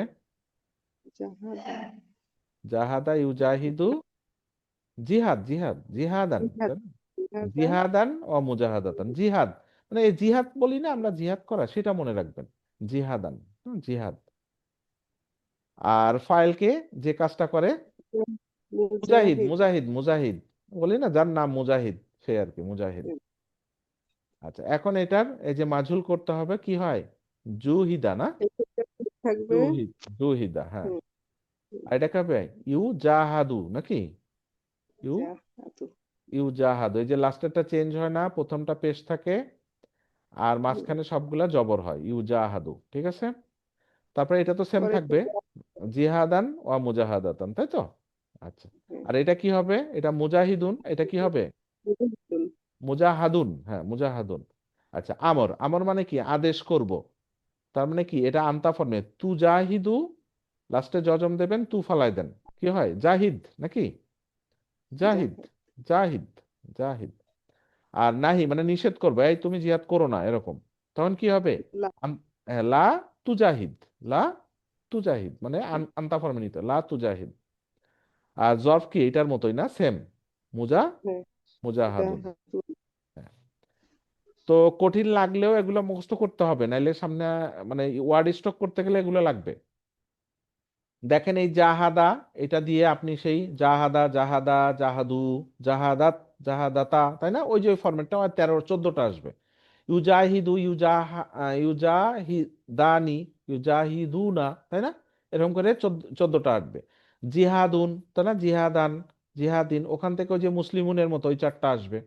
জাহাদা ইউজাহিদু, জিহাদ, জিহাদ, জিহাদান, তাই না? জিহাদান ও মুজাহাদাতান, জিহাদ মানে এই জিহাদ বলি না আমরা, জিহাদ করা, সেটা মনে রাখবেন। জিহাদান, জিহাদ। আর ফাইলকে যে কাজটা করে, মুজাহিদ, মুজাহিদ, মুজাহিদ বলি না, যার নাম মুজাহিদ, সে আর কি মুজাহিদ। আচ্ছা, এখন এটার এই যে মাঝুল করতে হবে, কি হয়? জুহিদা না, জুহিদ, জুহিদা, হ্যাঁ। আর এটা কবে? ইউ জাহাদু নাকি? ইউ, ইউ জাহাদু, এই যে লাস্টেরটা চেঞ্জ হয় না, প্রথমটা পেশ থাকে আর মাঝখানে সবগুলা জবর হয়, ইউ জাহাদু, ঠিক আছে। তারপরে এটা তো সেম থাকবে, জিহাদান ওয়া মুজাহাদাতান, তাই তো? আচ্ছা, আর এটা কি হবে? এটা মুজাহিদুন, এটা কি হবে? মুজাহাদুন, হ্যাঁ, মুজাহাদুন। আচ্ছা, আমর, আমর মানে কি? আদেশ করব। তার মানে কি? এটা আনতা ফর্মে, তু জাহিদু, লাস্টে জজম দেবেন, তু ফালাই দেন, কি হয়? জাহিদ নাকি? জাহিদ, জাহিদ, জাহিদ। আর নাহি মানে নিষেধ করবো, এই তুমি জিহাদ করো না, এরকম। তখন কি হবে? লা তুজাহিদ, লা তুজাহিদ মানে আনতা ফর্মে নিতে, লা তুজাহিদ। আর জর্ফ কি এটার মতোই না, সেম, মুজা, মুজাহাদুন। হ্যাঁ। তো কঠিন লাগলেও এগুলো মুখস্থ করতে হবে, নাইলে সামনে মানে ওয়ার্ড স্টক করতে গেলে এগুলো লাগবে। দেখেন এই জাহাদা, এটা দিয়ে আপনি সেই জাহাদা, জাহাদা, জাহাদু, জাহাদাত, জাহাদাতা, তাই না? ওই যে ফরম্যাটটা 13-14টা আসবে। ইউজাহিদু, ইউজাহিদানি, ইউজাহিদুনা, তাই না? এরকম করে 14টা আসবে। জিহাদুন, তাই না? জিহাদান, জিহাদিন, ওখান থেকে ওই যে মুসলিমুনের মতো ওই 4টা আসবে।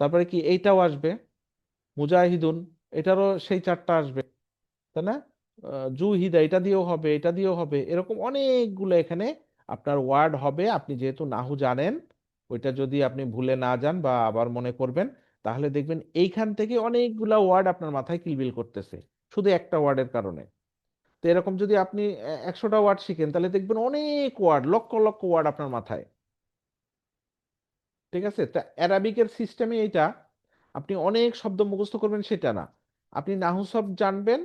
তারপরে কি এইটাও আসবে, মুজাহিদুন, এটারও সেই 4টা আসবে, তাই না? জুহিদা, এটা দিয়েও হবে, এটা দিয়েও হবে, এরকম অনেকগুলো এখানে আপনার ওয়ার্ড হবে। আপনি যেহেতু নাহু জানেন, ওইটা যদি আপনি ভুলে না যান বা আবার মনে করবেন, তাহলে দেখবেন এইখান থেকে অনেকগুলা ওয়ার্ড আপনার মাথায় কিলবিল করতেছে, শুধু একটা ওয়ার্ডের কারণে। তো এরকম যদি আপনি 100টা ওয়ার্ড শিখেন, তাহলে দেখবেন অনেক ওয়ার্ড, লক্ষ লক্ষ ওয়ার্ড আপনার মাথায়। ঠিক আছে, তা অ্যারাবিকের সিস্টেমে এইটা, আপনি অনেক শব্দ মুখস্থ করবেন সেটা না, আপনি নাহু শব্দ জানবেন,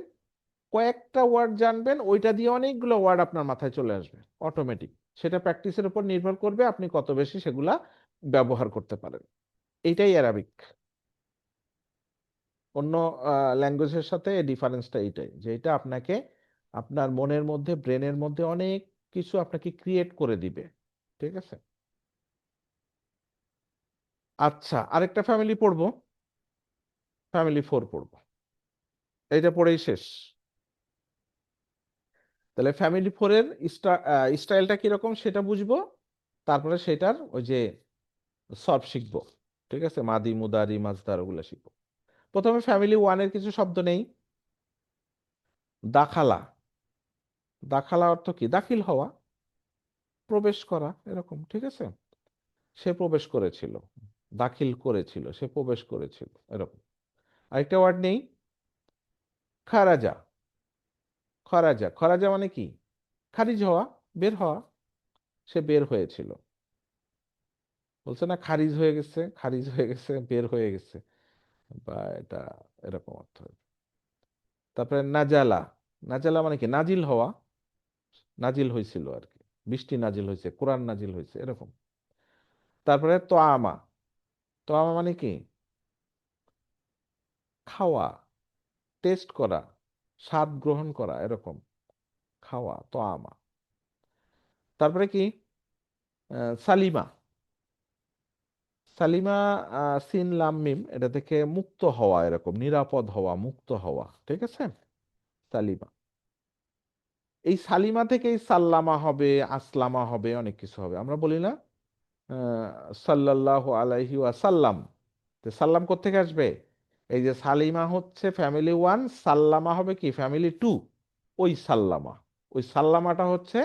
কয়েকটা ওয়ার্ড জানবেন, ওইটা দিয়ে অনেকগুলো ওয়ার্ড আপনার মাথায় চলে আসবে অটোমেটিক। সেটা প্র্যাকটিসের উপর নির্ভর করবে, আপনি কত বেশি সেগুলা ব্যবহার করতে পারেন। এইটাই অ্যারাবিক। অন্য ল্যাঙ্গুয়েজের সাথে ডিফারেন্সটা এইটাই, যে এটা আপনাকে আপনার মনের মধ্যে, ব্রেনের মধ্যে অনেক কিছু আপনাকে ক্রিয়েট করে দিবে। ঠিক আছে। আচ্ছা, আরেকটা ফ্যামিলি পড়বো, ফ্যামিলি 4 পড়বো, এইটা পড়েই শেষ। তাহলে ফ্যামিলি 4-এর স্টাইলটা কিরকম সেটা বুঝবো, তারপরে সেটার ওই যে সব শিখবো। ঠিক আছে, মাদি, মুদারি, মাজদার, ওগুলো শিখবো। প্রথমে ফ্যামিলি 1-এর কিছু শব্দ নেই। দাখালা, দাখালা অর্থ কি? দাখিল হওয়া, প্রবেশ করা, এরকম। ঠিক আছে, সে প্রবেশ করেছিল, দাখিল করেছিল, সে প্রবেশ করেছিল, এরকম। আরেকটা ওয়ার্ড নেই, খারাজা, খরাজা, খরাজা মানে কি? খারিজ হওয়া, বের হওয়া, সে বের হয়েছিল। বলছে না খারিজ হয়ে গেছে, খারিজ হয়ে গেছে, বের হয়ে গেছে, বা এটা এরকম অর্থ। তারপরে নাজালা, নাজালা মানে কি? নাজিল হওয়া, নাজিল হয়েছিল আর কি, বৃষ্টি নাজিল হয়েছে, কোরআন নাজিল হয়েছে এরকম। তারপরে তোয়ামা, তোয়ামা মানে কি? খাওয়া, টেস্ট করা, স্বাদ গ্রহণ করা এরকম, খাওয়া তোয়ামা। তারপরে কি? সালিমা, সালিমা, সিন লাম মিম, এটা থেকে মুক্ত হওয়া এরকম, নিরাপদ হওয়া, মুক্ত হওয়া, ঠিক আছে, সালিমা। এই সালিমা থেকেই সাল্লামা হবে, আসলামা হবে, অনেক কিছু হবে। আমরা বলি না সাল্লাল্লাহু আলাইহি ওয়াসাল্লাম, তো সাল্লাম কোত্থেকে আসবে? এই যে সালিমা হচ্ছে ফ্যামিলি ওয়ান, সাল্লামা হবে কি? Family two. ওই সাল্লামা, ওই সাল্লামাটা হচ্ছে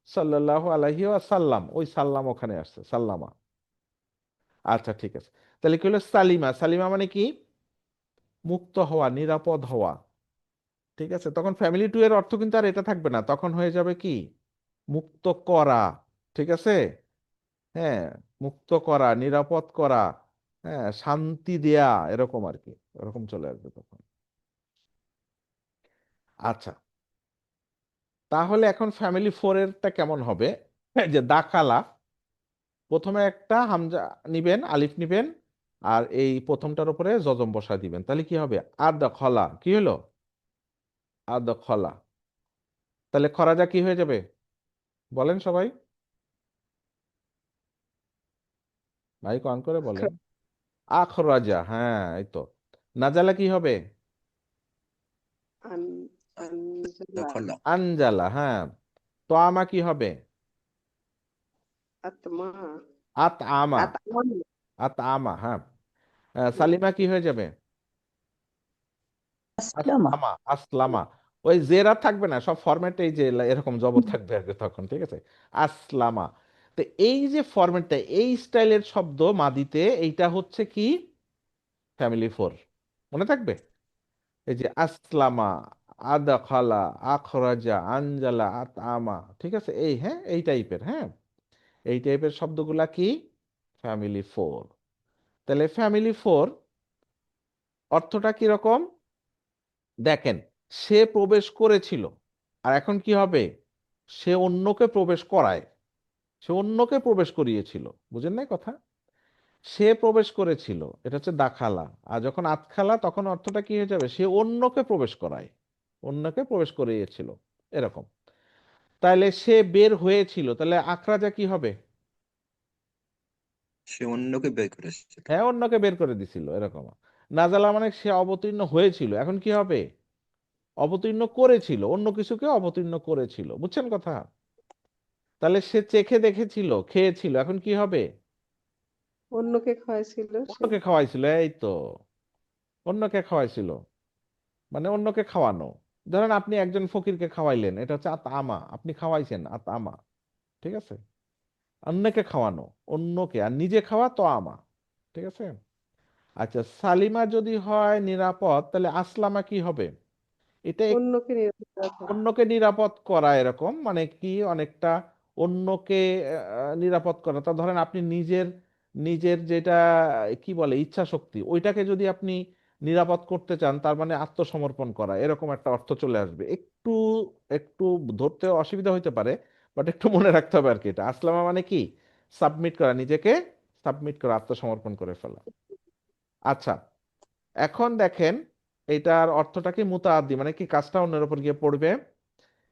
সাল্লাল্লাহু আলাইহি ওয়াসাল্লাম, ওই সাল্লাম ওখানে আসছে, সাল্লামা। আচ্ছা ঠিক আছে, তাহলে কি হলো সালিমা? সালিমা মানে কি? মুক্ত হওয়া, নিরাপদ হওয়া, ঠিক আছে। তখন ফ্যামিলি টু এর অর্থ কিন্তু আর এটা থাকবে না, তখন হয়ে যাবে কি? মুক্ত করা, ঠিক আছে, হ্যাঁ, মুক্ত করা, নিরাপদ করা, হ্যাঁ, শান্তি দেয়া, এরকম আর কি, এরকম চলে আসবে তখন। আচ্ছা, তাহলে এখন ফ্যামিলি ফোর এরটা কেমন হবে? এই যে দাখালা, প্রথমে একটা হামজা নিবেন, আলিফ নিবেন, আর এই প্রথমটার উপরে জজম বসা দিবেন, তাহলে কি হবে? আদ খলা, কি হলো? আদ খলা, তাহলে খরাজা কি হয়ে যাবে? বলেন সবাই, মাইক অন করে বলেন। আখরাজা, হ্যাঁ, এই তো। নাজালা কি হবে? দখলা আনজালা, হ্যাঁ। তো আমা কি হবে? আত্মা আত আমা, আত্মা আত আমা, হ্যাঁ। সালিমা কি হয়ে যাবে? আসলামা। আসলামা, আসলামা। ওই জেরা থাকবে না, সব ফরম্যাটে এই যে এরকম জবর থাকবে আর কি তখন, ঠিক আছে, আসলামা। তো এই যে ফরম্যাটটা, এই স্টাইলের শব্দ মাদিতে, এইটা হচ্ছে কি? ফ্যামিলি ফোর, মনে থাকবে? এই যে আসলামা, আদাখালা, আখরাজা, আনজালা, আতআমা, ঠিক আছে, এই, হ্যাঁ, এই টাইপের, হ্যাঁ, এই টাইপের শব্দগুলা কি? Family four. তাহলে ফ্যামিলি ফোর অর্থটা কি রকম? দেখেন, সে প্রবেশ করেছিল, আর এখন কি হবে? সে অন্যকে প্রবেশ করায়, সে অন্যকে প্রবেশ করিয়েছিল, বুঝেন নাই কথা? সে প্রবেশ করেছিল, এটা হচ্ছে দাখালা। আর যখন আতখালা, তখন অর্থটা কি হয়ে যাবে? সে অন্যকে প্রবেশ করায়, অন্যকে প্রবেশ করিয়েছিল, এরকম। তাহলে সে বের হয়েছিল, তাহলে আখরাজা কি হবে? সে অন্যকে বের করেছিল। হ্যাঁ, অন্যকে বের করে দিছিল, এরকম। নাজালা মানে সে অবতীর্ণ হয়েছিল, এখন কি হবে? অবতীর্ণ করেছিল, অন্য কিছুকে অবতীর্ণ করেছিল, বুঝছেন কথা? তাহলে সে চেখে দেখেছিল, খেয়েছিল, এখন কি হবে? অন্যকে খাওয়াইছিল সে অন্যকে খাওয়াইছিল, এই তো, অন্যকে খাওয়াইছিল, মানে অন্যকে খাওয়ানো। ধরেন আপনি একজন ফকিরকে খাওয়াইলেন, এটা হচ্ছে আত আমা, আপনি খাওয়াইছেন, আত আমা, ঠিক আছে। অন্যকে খাওয়ানো, অন্যকে, আর নিজে খাওয়া তো আমা, ঠিক আছে। আচ্ছা, সালিমা যদি হয় নিরাপদ, তাহলে আসলামা কি হবে? এটা অন্যকে নিরাপদ রাখা অন্যকে নিরাপদ করা, এরকম মানে কি? অনেকটা অন্যকে নিরাপদ করা। তা ধরেন আপনি নিজের, নিজের যেটা কি বলে ইচ্ছা শক্তি, ওইটাকে যদি আপনি নিরাপদ করতে চান, তার মানে আত্মসমর্পণ করা, এরকম একটা অর্থ চলে আসবে। একটু, একটু ধরতে অসুবিধা হইতে পারে, বাট একটু মনে রাখতে হবে আর কি। এটা আসলামা মানে কি? সাবমিট করা, নিজেকে সাবমিট করা, আত্মসমর্পণ করে ফেলা। আচ্ছা, এখন দেখেন, এটার অর্থটা কি? মুতাআদ্দি, মানে কি কাজটা অন্যের উপর গিয়ে পড়বে।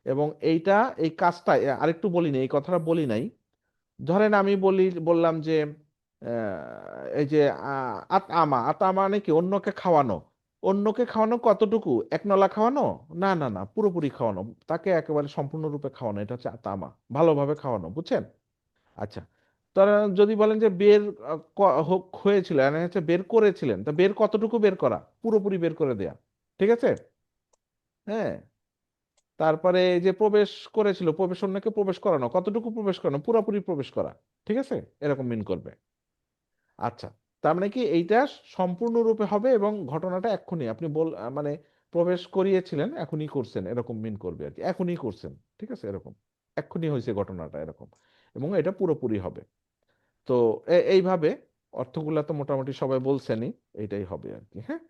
এবং এইটা, এই কাজটা আরেকটু বলি নাই, এই কথাটা বলি নাই। ধরেন আমি বললাম যে এই যে আত আমা, আত আমা মানে কি? অন্যকে খাওয়ানো। অন্যকে খাওয়ানো কতটুকু? এক নলা খাওয়ানো? না না না, পুরোপুরি খাওয়ানো, তাকে একেবারে সম্পূর্ণরূপে খাওয়ানো, এটা হচ্ছে আত আমা, ভালোভাবে খাওয়ানো, বুঝছেন? আচ্ছা, তারা যদি বলেন যে বের হয়েছিল, মানে হচ্ছে বের করেছিলেন, তা বের কতটুকু বের করা? পুরোপুরি বের করে দেয়া, ঠিক আছে, হ্যাঁ। তারপরে এই যে প্রবেশ করেছিল, প্রবেশ, অন্যকে প্রবেশ করানো, কতটুকু প্রবেশ করানো? পুরোপুরি প্রবেশ করা, ঠিক আছে, এরকম মিন করবে। আচ্ছা, তার মানে কি এইটা সম্পূর্ণরূপে হবে, এবং ঘটনাটা এক্ষুনি আপনি মানে প্রবেশ করিয়েছিলেন, এখনই করছেন, এরকম মিন করবে আর কি, এখনই করছেন, ঠিক আছে, এরকম, এক্ষুনি হয়েছে ঘটনাটা, এরকম। এবং এটা পুরোপুরি হবে। তো এইভাবে অর্থগুলা তো মোটামুটি সবাই বলছেনই, এইটাই হবে আর কি, হ্যাঁ।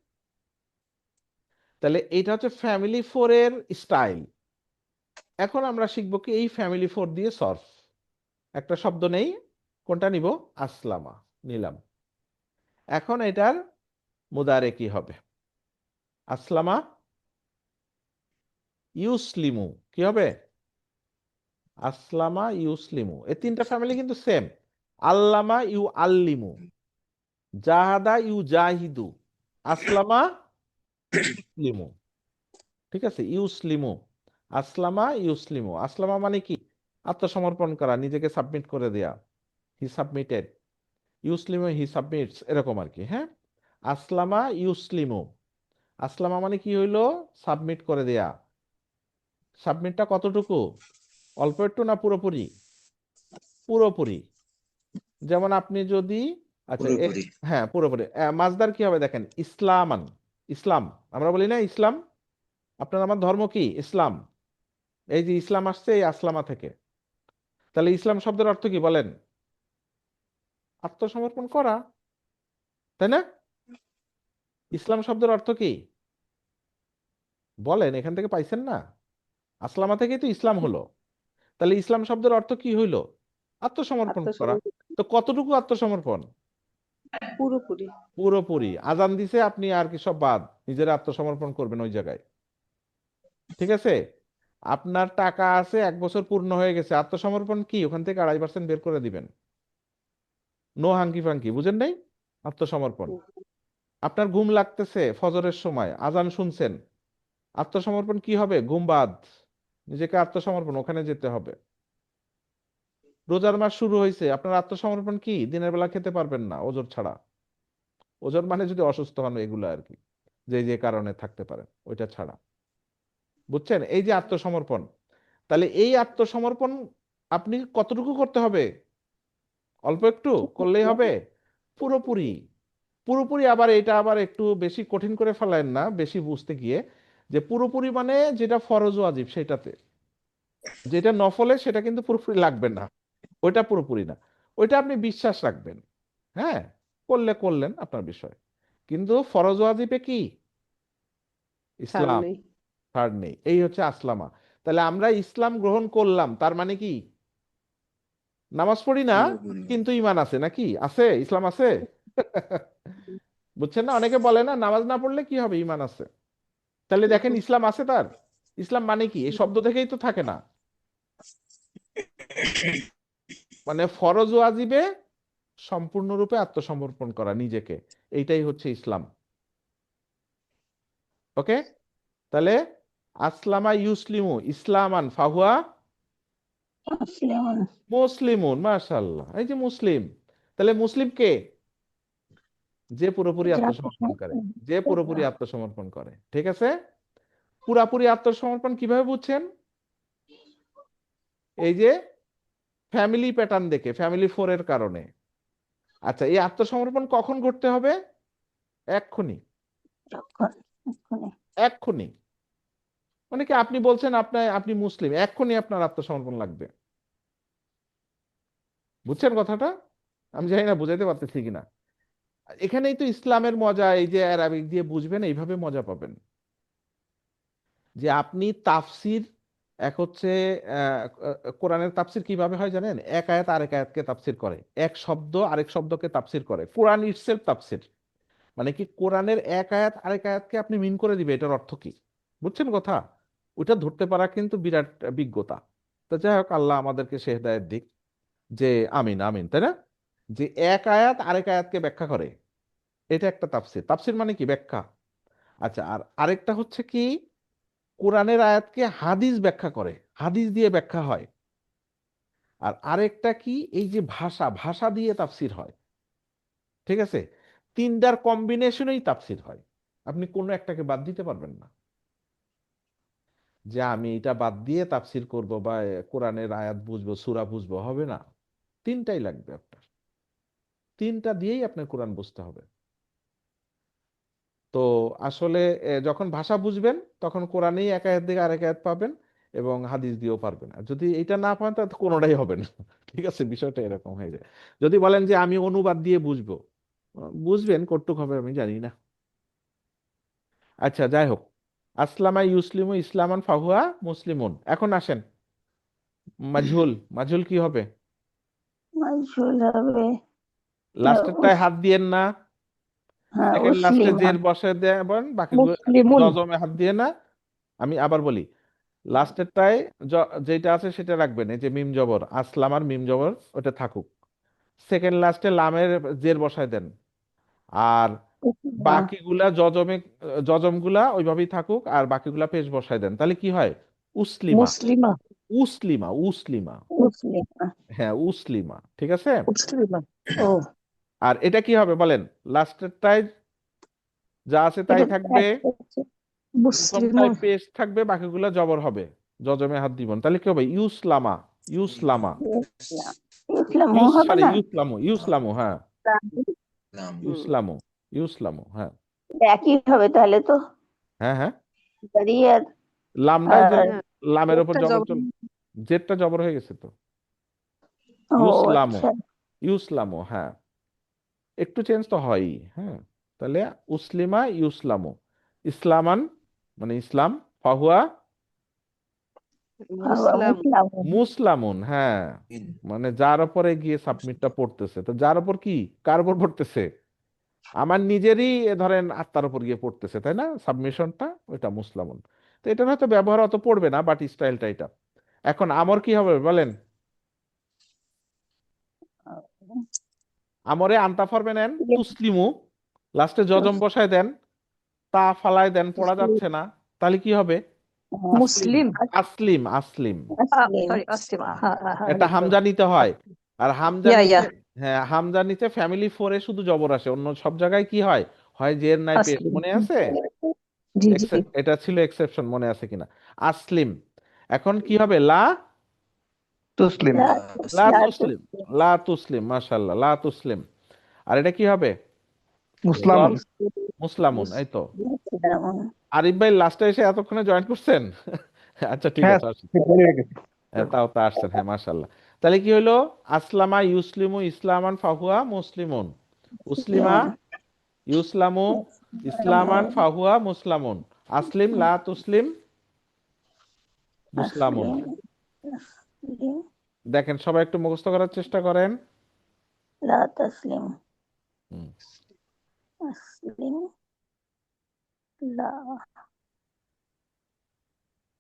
তাহলে এটা হচ্ছে ফ্যামিলি 4 এর স্টাইল। এখন আমরা শিখবো কি এই ফ্যামিলি 4 দিয়ে সলভ। একটা শব্দ নেই, কোনটা নিব? আসলামা নিলাম। এখন এটার মুদারে কি হবে? আসলামা ইউসলিমু কি হবে? আসলামা ইউসলিমু, এই তিনটা ফ্যামিলি কিন্তু সেম। Allama you আল্লিমু, জাহাদা you জাহিদু, আসলামা ইউসলিমু। ঠিক আছে, ইউসলিমু, আসলামা ইউসলিমু। আসলামা মানে কি? আত্মসমর্পণ করা, নিজেকে সাবমিট করে দেয়া। হি সাবমিটেড। ইউসলিমু হি সাবমিটস, এরকম আর কি। হ্যাঁ, আসলামা ইউসলিমু। আসলামা মানে কি হইলো? সাবমিট করে দেয়া। সাবমিটটা কতটুকু? অল্প একটু না পুরোপুরি? পুরোপুরি। যেমন আপনি যদি, আচ্ছা পুরোপুরি। হ্যাঁ পুরোপুরি। মাজদার কি হবে দেখেন, ইসলামান, ইসলাম। আমরা বলি না ইসলাম, আপনার আমার ধর্ম কি? ইসলাম। এই যে ইসলাম আসছে এই আসলামা থেকে। তাহলে ইসলাম শব্দের অর্থ কি বলেন? আত্মসমর্পণ করা, তাই না? ইসলাম শব্দের অর্থ কি বলেন? এখান থেকে পাইছেন না? আসলামা থেকেই তো ইসলাম হলো। তাহলে ইসলাম শব্দের অর্থ কি হইলো? আত্মসমর্পণ করা। আত্মসমর্পণ তো কতটুকু আত্মসমর্পণ? পুরোপুরি। পুরোপুরি। আজান দিছে, আপনি আর কি সব বাদ, নিজের আত্মসমর্পণ করবেন ওই জায়গায়। ঠিক আছে, আপনার টাকা আছে, 1 বছর পূর্ণ হয়ে গেছে, আত্মসমর্পণ কি? ওখান থেকে 2.5% বের করে দিবেন। নো হাঙ্কি ফাঙ্কি, বুঝেন নাই? আত্মসমর্পণ। আপনার ঘুম লাগতেছে ফজরের সময়, আজান শুনছেন, আত্মসমর্পণ কি হবে? ঘুম বাদ, নিজেকে আত্মসমর্পণ, ওখানে যেতে হবে। রোজার মাস শুরু হয়েছে, আপনার আত্মসমর্পণ কি? দিনের বেলা খেতে পারবেন না ওজর ছাড়া। ওজর মানে যদি অসুস্থ হন, এগুলো আর কি, যে যে কারণে থাকতে পারেন, ওইটা ছাড়া। বুঝছেন? এই যে আত্মসমর্পণ, তাহলে এই আত্মসমর্পণ আপনি কতটুকু করতে হবে? অল্প একটু করলেই হবে? পুরোপুরি। পুরোপুরি আবার এটা আবার একটু বেশি কঠিন করে ফেলেন না বেশি বুঝতে গিয়ে, যে পুরোপুরি মানে যেটা ফরজ ওয়াজিব সেটাতে, যেটা নফলে সেটা কিন্তু পুরোপুরি লাগবে না, ওইটা পুরোপুরি না। ওইটা আপনি বিশ্বাস রাখবেন, হ্যাঁ, করলে করলেন আপনার বিষয়। কিন্তু ফরজ ওয়াজিবে কি? ছাড় ইসলাম, নেই। ছাড় নেই। এই হচ্ছে আসলামা। তাহলে আমরা ইসলাম গ্রহণ করলাম, তার মানে কি? নামাজ পড়ি না পুরোপুরি। কিন্তু ইমান আছে, নাকি আছে? ইসলাম আছে। বুঝছেন না? অনেকে বলে না নামাজ না পড়লে কি হবে, ইমান আছে। তাহলে দেখেন ইসলাম আছে তার। ইসলাম মানে কি? এই শব্দ থেকেই তো থাকে না, মানে ফরজ ওয়াজিবে সম্পূর্ণরূপে আত্মসমর্পণ করা নিজেকে, এইটাই হচ্ছে ইসলাম। ওকে, তাহলে আসলামা ইউসলিমু ইসলামান ফাহুয়া মুসলিমুন। মুসলিমুন, মাশাআল্লাহ, এই যে মুসলিম। তাহলে মুসলিম কে? যে পুরোপুরি যে আত্মসমর্পণ করে, যে পুরোপুরি আত্মসমর্পণ করে। ঠিক আছে, পুরাপুরি আত্মসমর্পণ কিভাবে বুঝছেন? এই যে ফ্যামিলি প্যাটার্ন দেখে, ফ্যামিলি 4 এর কারণে। আচ্ছা, এই আত্মসমর্পণ কখন করতে হবে? এক্ষুনি, যখন এক্ষুনি। এক্ষুনি। মানে কি, আপনি বলছেন আপনি মুসলিম, এক্ষুনি আপনার আত্মসমর্পণ লাগবে। বুঝছেন কথাটা? আমি জানি না বুঝাইতে পারতেছি কিনা। এখানেই তো ইসলামের মজা, এই যে অ্যারাবিক দিয়ে বুঝবেন, এইভাবে মজা পাবেন। যে আপনি তাফসির, এক হচ্ছে কোরআনের তাফসির কিভাবে হয় জানেন? এক আয়াত আরেক আয়াতকে তাফসির করে, এক শব্দ আরেক শব্দকে তাফসির করে। কোরআন ইটসেলফ তাফসির মানে কি? কোরআনের এক আয়াত আরেক আয়াতকে আপনি মিন করে দিবে, এটার অর্থ কি। বুঝছেন কথা? ওইটা ধরতে পারা কিন্তু বিরাট বিজ্ঞতা। তো যাই হোক, আল্লাহ আমাদেরকে সে হেদায়েত দিক। যে আমিন আমিন, তাই না? যে এক আয়াত আরেক আয়াতকে ব্যাখ্যা করে, এটা একটা তাফসির। তাফসির মানে কি? ব্যাখ্যা। আচ্ছা, আর আরেকটা হচ্ছে কি, কোরআনের আয়াতকে হাদিস ব্যাখ্যা করে, হাদিস দিয়ে ব্যাখ্যা হয়। আর আরেকটা কি, এই যে ভাষা, ভাষা দিয়ে তাফসির হয়। ঠিক আছে, তিনটার কম্বিনেশনেই তাফসির হয়। আপনি কোনো একটাকে বাদ দিতে পারবেন না, যে আমি এটা বাদ দিয়ে তাফসির করব বা কোরআনের আয়াত বুঝবো, সূরা বুঝবো, হবে না। তিনটাই লাগবে আপনার, তিনটা দিয়েই আপনার কোরআন বুঝতে হবে। তো আসলে যখন ভাষা বুঝবেন তখন কোরআনেই এক আয়াত থেকে আরেক আয়াত পাবেন, এবং হাদিস দিয়েও পারবেন। আর যদি এটা না পান তাহলে তো কোনোটাই হবে না। ঠিক আছে, বিষয়টা এরকম হয়ে যায়। যদি বলেন যে আমি অনুবাদ দিয়ে বুঝবো, বুঝবেন কতটুক হবে আমি জানি না। আচ্ছা, যাই হোক, আসলামা ইউসলিমু ইসলামান ফাহুয়া মুসলিমুন। এখন আসেন মাজহুল, মাজহুল কি হবে? মাজহুল হবে লাস্টেরটায় হাত দিয়েন না, হ্যাঁ সেকেন্ড লাস্টে উসলিমা জের বসে দেবেন, বাকি মুসলিমুন। জজমে হাত দিয়ে না। আমি আবার বলি, লাস্টেরটায় যেটা আছে সেটা রাখবেন, এই যে মিম জবর, আসলামার মিম জবর ওটা থাকুক। সেকেন্ড লাস্টে লামের জের বসায় দেন। আর উসলিমা বাকিগুলা জজমগুলা ওইভাবেই থাকুক, আর বাকিগুলা পেশ বসায় দেন, তাহলে কি হয়? উসলিমা, মুসলিমা। উসলিমা, উসলিমা। উসলিমা হ্যাঁ, উসলিমা, ঠিক আছে। মুসলিমা। ও আর এটা কি হবে বলেন? লাস্টেরটায় যা আছে তাই এটা থাকবে, একটা হচ্ছে প্রথমটায় মুসলিমুন। পেশ থাকবে, বাকিগুলা জবর হবে, জজমে হাত দিবেন, তাহলে কি হবে? ইউসলামা, ইউসলামা, ইসলাম ইসলামও হবে সরি না ইউসলামু, ইউসলামু, হ্যাঁ নাম ইউসলামু, ইউসলামু, হ্যাঁ একই হবে তাহলে তো হ্যাঁ হ্যাঁ। আর লামটাই যে, আর না, লামের ওপর একটা জবর জবর। চল, জেরটা জবর হয়ে গেছে তো। ও ইউসলামু, আচ্ছা ইউসলামু, হ্যাঁ একটু চেঞ্জ তো হয়ই, হ্যাঁ। তাহলে উসলিমা ইউসলামু, ইসলামান মানে ইসলাম, ফাহুয়া মুসলাম। মুসলাম মুসলামুন, হ্যাঁ মানে যার উপরে গিয়ে সাবমিটটা পড়তেছে, তো যার উপর কি, কার উপর পড়তেছে? আমার নিজেরই ধরেন আত্মার উপর গিয়ে পড়তেছে, তাই না, সাবমিশনটা, ওইটা মুসলামুন। তো এটার হয়তো ব্যবহার অত পড়বে না, বাট স্টাইলটা এটা। এখন আমর কি হবে বলেন? আমরে আনতা ফরবে নেন, তুসলিমু, লাস্টে জজম বসায় দেন, তা ফালায় দেন, পড়া যাচ্ছে না, তাহলে কি হবে? মুসলিম। আসলিম, আসলিম। আসলিম সরি আসলিম। হ্যাঁ হ্যাঁ হ্যাঁ। এটা হামজা নিতে হয়, আর হামজা ইয়া নিতে, ইয়া হ্যাঁ হামজা নিতে ফ্যামিলি ফোরে শুধু জবর আসে, অন্য সব জায়গায় কি হয়? হয় জের নাই পেশ, আসলিম। মনে আছে? জি জি। এটা ছিল এক্সেপশন, মনে আছে কিনা? আসলিম। এখন কি হবে? লা, তুসলিম। লা লা লা তুসলিম, লা তুসলিম, মাশাআল্লাহ, লা তুসলিম। আর এটা কি হবে? মুসলামুন। মুসলামুন, এই তো। মুসলামুন আরিফ ভাই লাস্টে এসে এতক্ষণে জয়েন করছেন? আচ্ছা ঠিক হ্যাঁ আছে, আসেন। হয়ে গেছে। হ্যাঁ, তাও তা আসছেন, হ্যাঁ মাশাআল্লাহ। তাহলে কি হলো? আসলামা ইউসলিমু ইসলামান ফাহুয়া মুসলিমুন, উসলিমা ইউসলামু ইসলামান ফাহুয়া মুসলামুন, আসলিম লা তুসলিম মুসলামুন। আসলিম দেখেন সবাই একটু মুখস্থ করার চেষ্টা করেন। লা তাসলিম হুম। আসলিম লা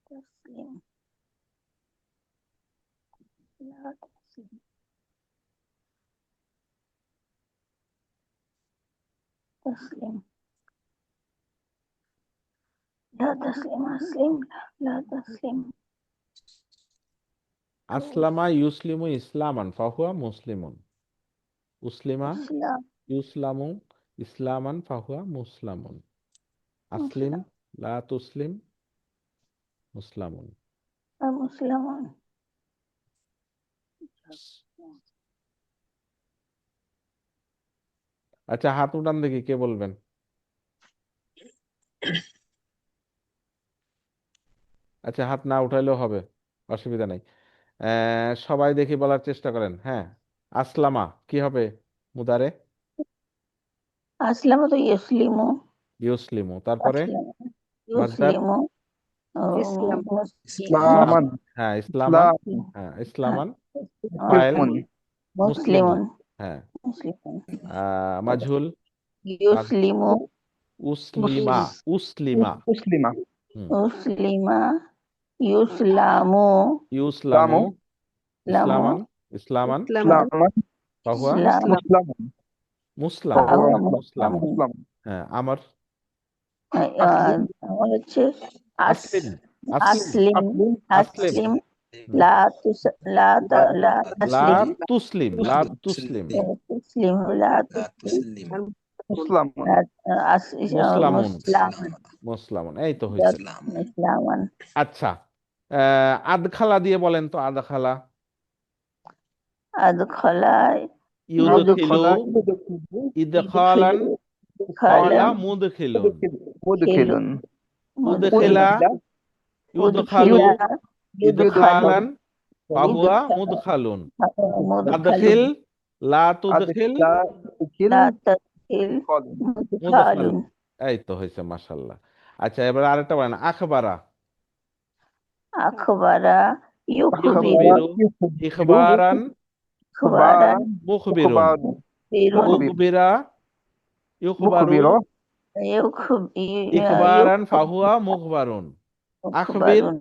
তাসলিম লা তাসলিম তাসলিম لا تسلم أسلم لا تسلم আসলামা ইউসলিমু ইসলামান ফাহুয়া মুসলিমুন, উসলিমা إسلام ইউসলামু ইসলামান ফাহুয়া মুসলামুন, আসলিম مسلم লা তুসলিম মুসলামুন। المسلمون আচ্ছা, হাত উঠান দেখি, কে বলবেন? আচ্ছা, হাত না উঠাইলেও হবে, অসুবিধা নাই। সবাই দেখি বলার চেষ্টা করেন। হ্যাঁ, আসলামা কি হবে মুদারে? أسلم তো يسلم ইউসলিমু, তারপরে أسلم মাসদার يسلم ইসলাম। مسلم ইসলামান। হ্যাঁ ইসলামান, ইসলাম। হ্যাঁ ইসলামান, مسلم ফাইল মুসলিমুন, مسلم হ্যাঁ مسلم মাজহুল يسلم উসলিমা, উসলিমা, মুসলিমা। হুম, أسلم يسلم ইউসলামু لم ইসলামান, ইসলামান ইসলাম। ইসলামান। ফাহুয়া إسلام মুসলামুন। মুসলাম, فهو মুসলাম, مسلم মুসলাম। হ্যাঁ আমার আসলিম। আমার হচ্ছে আসলিম, আসলিম, আসলিম আসলিম, আসলিম হুম, লা তুস লা তা- লা লা তাসলিম তুসলিম, লা তুসলিম, তুসলিম লা তুসলিম تسليم মুসলামুন। মুসলামুন, মুসলাম মুসলামুন, এই তো হয়েছে। سلام মুসলামান আচ্ছা, আদখালা দিয়ে বলেন তো, আদখালা। আদখালা ইউদখিলু ইদখালান, খালা খালা মুদখিলুন, মুদখিলুন। উদখিলা ইউদখালু ইদখালান ফাহুয়া মুদখালুন, আদখিল লা তুদখিল আদখিলা তুদখিল লা তাদখিল মুদখালুন, মুদখালুন এই তো হয়েছে, মাশাআল্লাহ। আচ্ছা, এবার আরেকটা বলেন, আখবারা। আখবারা ইউখবিরু ইখবিরু, ইখবিরু ইখবারান, ইখবারান মুখবিরুন। বিরুন উখবিরা, ইখবারু, মুখবির ইখবারান ফাহুয়া মুখবারুন। আখবির, ইউখবারুন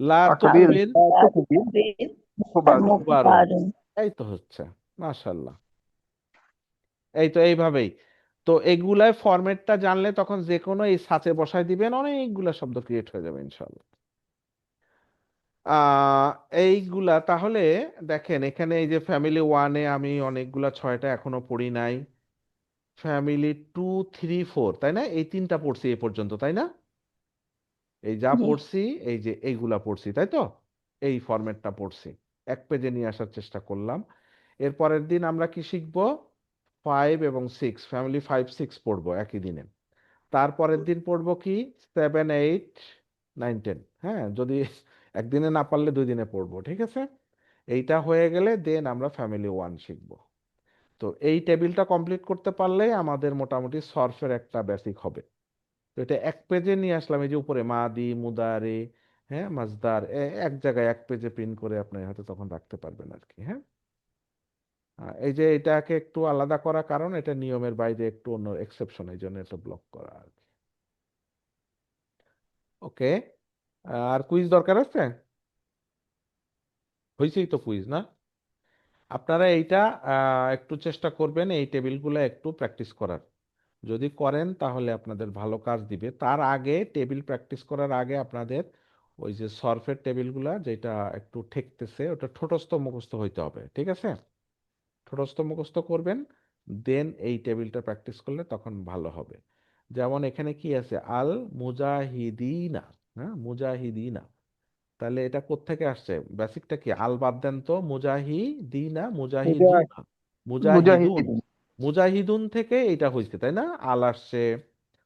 লা আকবির তুখবির, তুকবির মুখবার মুখবারুন। মুখবারুন। এই তো হচ্ছে, মাশাআল্লাহ। এই তো এইভাবেই। তো এগুলাই ফরম্যাটটা জানলে তখন যে কোনো এই সাচে বসায় দিবেন, অনেকগুলা শব্দ ক্রিয়েট হয়ে যাবে ইনশাআল্লাহ। আহ এইগুলা তাহলে দেখেন, এখানে এই যে ফ্যামিলি ওয়ানে আমি অনেকগুলা 6টা এখনো পড়ি নাই। ফ্যামিলি 2, 3, 4, তাই না? এই 3টা পড়ছি এই পর্যন্ত, তাই না? এই যা জি পড়ছি, এই যে এইগুলা পড়ছি, তাই তো? এই ফরম্যাটটা পড়ছি, এক পেজে নিয়ে আসার চেষ্টা করলাম। এর পরের দিন আমরা কি শিখবো? 5 এবং 6, ফ্যামিলি 5, 6 পড়বো একই দিনে। তারপরের দিন পড়বো কি 7, 8, 9, 10। হ্যাঁ, যদি একদিনে না পারলে 2 দিনে পড়বো, ঠিক আছে? এইটা হয়ে গেলে দেন আমরা ফ্যামিলি 1 শিখবো। তো এই টেবিলটা কমপ্লিট করতে পারলেই আমাদের মোটামুটি সরফের একটা বেসিক হবে। তো এটা এক পেজে নিয়ে আসলাম, এই যে উপরে মাদি, মুদারে, হ্যাঁ, মাজদার, এক জায়গায় এক পেজে প্রিন্ট করে আপনি হয়তো তখন রাখতে পারবেন আর কি। হ্যাঁ, এই যে এটাকে একটু আলাদা করা, কারণ এটা নিয়মের বাইরে, একটু অন্য এক্সেপশন, এই জন্য এটা ব্লক করা আর কি। ওকে, আর কুইজ দরকার আছে? হয়েছেই তো কুইজ, না? আপনারা এইটা একটু চেষ্টা করবেন এই টেবিলগুলো একটু প্র্যাকটিস করার। যদি করেন তাহলে আপনাদের ভালো কাজ দিবে। তার আগে, টেবিল প্র্যাকটিস করার আগে আপনাদের ওই যে সরফের টেবিলগুলা যেটা একটু ঠেকতেছে, ওটা ঠোঁটস্থ মুখস্থ হইতে হবে, ঠিক আছে? ঠোঁটস্থ মুখস্থ করবেন, দেন এই টেবিলটা প্র্যাকটিস করলে তখন ভালো হবে। যেমন এখানে কি আছে, আল মুজাহিদিনা। হ্যাঁ, মুজাহিদিনা, তাহলে এটা কোত্থেকে আসছে? বেসিকটা কি? আল বাদ দেন তো, মুজাহিদিনা, মুজাহিদুনা, মুজাহিদুন। মুজাহিদিন মুজাহিদুন থেকে এটা হয়েছে, তাই না? আল আসছে,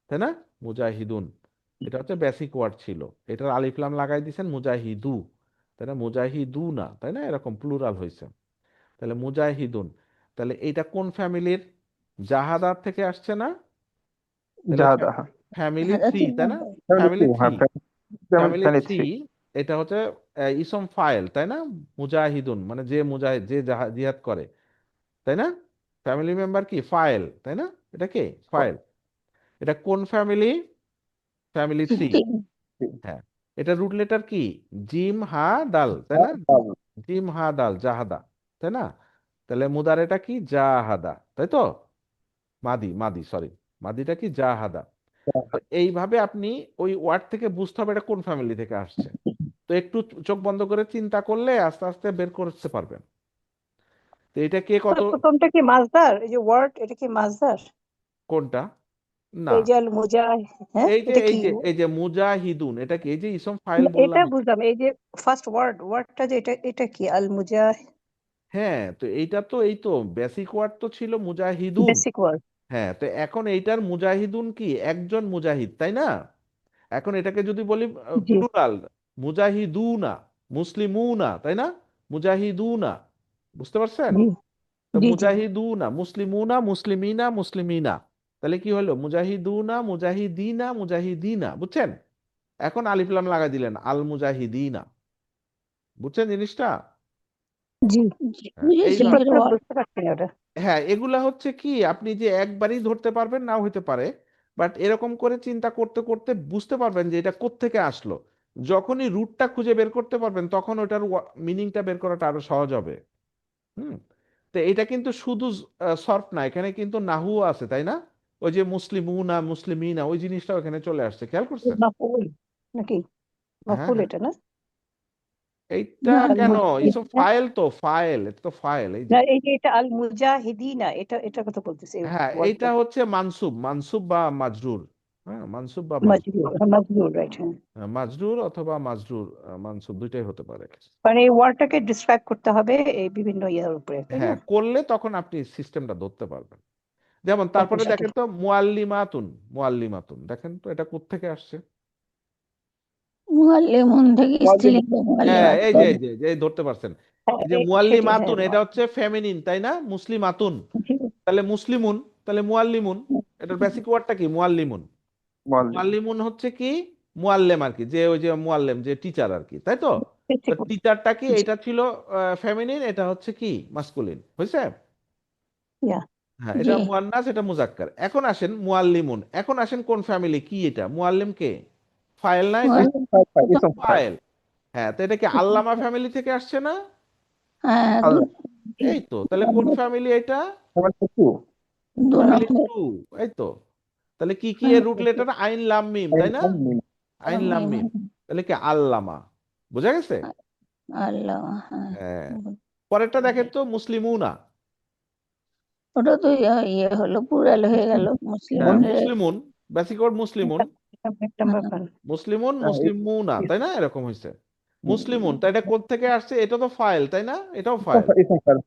তাই না? মুজাহিদুন, এটা হচ্ছে বেসিক ওয়ার্ড ছিল। এটার আলিফ লাম লাগাই দিয়েছেন মুজাহিদু, তাই না? মুজাহিদু না, তাই না? এরকম প্লুরাল হয়েছে। তাহলে মুজাহিদুন, তাহলে এটা কোন ফ্যামিলির? জাহাদার থেকে আসছে না? তাহলে জাহাদা ফ্যামিলি 3, তাই না? ফ্যামিলি ফ্যামিলি টু, হ্যাঁ 3, ফ্যামিলি ফ্যামিলি 3, থ্রি এটা হচ্ছে ইসম ফাইল, তাই না? মুজাহিদুন মানে যে মুজাহিদ, যে জিহাদ করে, তাই না? ফ্যামিলি মেম্বার কি? ফাইল, তাই না? এটা কি? ফাইল। এটা কোন ফ্যামিলি? ফ্যামিলি 3। হ্যাঁ, এটা রুট লেটার কি? জিম হা দাল, তাই না? জিম হা দাল, জাহাদা, তাই না? তাহলে মুদারেটা কি? জাহাদা, তাই তো? মাদি, মাদি, সরি, মাদিটা কি? জাহাদা। তো এইভাবে আপনি ওই ওয়ার্ড থেকে বুঝতে হবে এটা কোন ফ্যামিলি থেকে আসছে। তো একটু চোখ বন্ধ করে চিন্তা করলে আস্তে আস্তে বের করতে পারবেন। তো এটা কে কত? প্রথমটা কি মাজদার? এই যে ওয়ার্ড, এটা কি মাজদার? কোনটা? না, এই যে আল মুজা, হ্যাঁ এই যে এটা এই কি? যে এই যে মুজাহিদুন, এটা কি? এই যে ইসম ফাইল এটা বললাম। বুঝলাম, এই যে ফার্স্ট ওয়ার্ডটা যে এটা, এটা কি আল মুজা? হ্যাঁ, তো এইটা তো, এই তো বেসিক ওয়ার্ড তো ছিল মুজাহিদুন। Basic word. হ্যাঁ, তো এখন এইটার মুজাহিদুন কি? একজন মুজাহিদ, তাই না? এখন এটাকে যদি বলি জি প্লুরাল, মুজাহিদুনা, মুসলিমুনা, তাই না? মুজাহিদুনা, বুঝতে পারছেন? জি তো জি জি। মুজাহিদুনা, মুসলিমুনা, মুসলিমিনা, মুসলিমিনা, তাহলে কি হলো? মুজাহিদুনা, মুজাহিদিনা, মুজাহিদিনা, বুঝছেন? এখন আলিফ লাম লাগাই দিলেন, আল মুজাহিদিনা, বুঝছেন জিনিসটা? জি হ্যাঁ, বুঝেছি এইভাবে। বুঝতে পারছি না ওটা। হ্যাঁ, এগুলা হচ্ছে কি, আপনি যে একবারই ধরতে পারবেন নাও হতে পারে, বাট এরকম করে চিন্তা করতে করতে বুঝতে পারবেন যে এটা কোত্থেকে আসলো। যখনই রুটটা খুঁজে বের করতে পারবেন তখন ওটার মিনিংটা বের করাটা আরো সহজ হবে। হুম। তো এটা কিন্তু শুধু সরফ না, এখানে কিন্তু নাহু আছে, তাই না? ওই যে মুসলিমুনা, মুসলিমিনা, ওই জিনিসটাও এখানে চলে আসছে, খেয়াল করছেন? মাফউল নাকি? হ্যাঁ, মাফউল হ্যাঁ, এটা না? এইটা আল কেন? এইসব মুজাহিদিনা, ফাইল, তো ফাইল, এটা তো ফাইল, এই যে। না এই যে এটা আল মুজাহিদিনা, এটা এটার কথা বলতেছি, এই হ্যাঁ, এইটা ওয়ার্ডটা। হচ্ছে মানসুব, মানসুব বা মাজরুর। হ্যাঁ, মানসুব বা মাজরুর। মাজরুর, মাজরুর, রাইট, হ্যাঁ। মাজরুর অথবা মাজরুর, মানসুব, দুইটাই হতে পারে। মানে এই ওয়ার্ডটাকে ডিসক্রাইব করতে হবে এই বিভিন্ন ইয়ার উপরে, তাই না? হ্যাঁ, করলে তখন আপনি সিস্টেমটা ধরতে পারবেন। যেমন ওকে, তারপরে দেখেন সঠিক। তো, মুআল্লিমাতুন, মুআল্লিমাতুন, দেখেন তো এটা কোত্থেকে আসছে? মুআল্লিমুন থেকে স্ত্রীলিঙ্গ হ্যাঁ, মুআল্লিমাত। এই যে এই যে এই ধরতে পারছেন, হ্যাঁ, এই যে সেটি, মুআল্লিমাতুন, হ্যাঁ। এটা হচ্ছে ফেমিনিন, তাই না? মুসলিমাতুন, জি, তাহলে মুসলিমুন, তাহলে মুআল্লিমুন, এটার বেসিক ওয়ার্ডটা কি? মুআল্লিমুন, মুআল্লিম মুআল্লিমুন হচ্ছে কি, মুআল্লেম আর কি, যে ওই যে মুআল্লেম যে টিচার আর কি, তাই তো? তো টিচারটা কি, এটা ছিল ফেমিনিন, এটা হচ্ছে কি মাস্কুলিন, হয়েছে? Yeah. হ্যাঁ, জি এটা মুয়ান্নাস, এটা মুজাক্কার। এখন আসেন মুআল্লিমুন, এখন আসেন কোন ফ্যামিলি, কি এটা মুআল্লিম কে? ফাইল না এটা? মুআল্লিম ইসম ফাইল ফাইল। হ্যাঁ, তো এটা কি আল্লামা ফ্যামিলি থেকে আসছে না? হ্যাঁ আল্লাহ এই তো, তাহলে কোন ফ্যামিলি এটা? টু ফ্যামিলি দুনো টু। এই তো, তাহলে কি কি এর রুট লেটার? আইন লাম মিম, তাই না? আইন লাম মিম, তাহলে কি আল্লামা। বোঝা গেছে? আল্লাহ হ্যাঁ হ্যাঁ। পরেরটা দেখেন তো, মুসলিমুনা। ওটা তো ইয়ে হলো প্লুরাল হয়ে গেল হ্যাঁ, মুসলিমনের মুসলিমুন, বেসিক ওয়ার্ড মুসলিমুন, একটা ব্যাপার মুসলিমুন, মুসলিমুনা, তাই না? এরকম হয়েছে মুসলিমুন। তাই এটা কোত্থেকে আসছে? এটা তো ফাইল, তাই না? এটাও ফাইল। ইসম ফাইল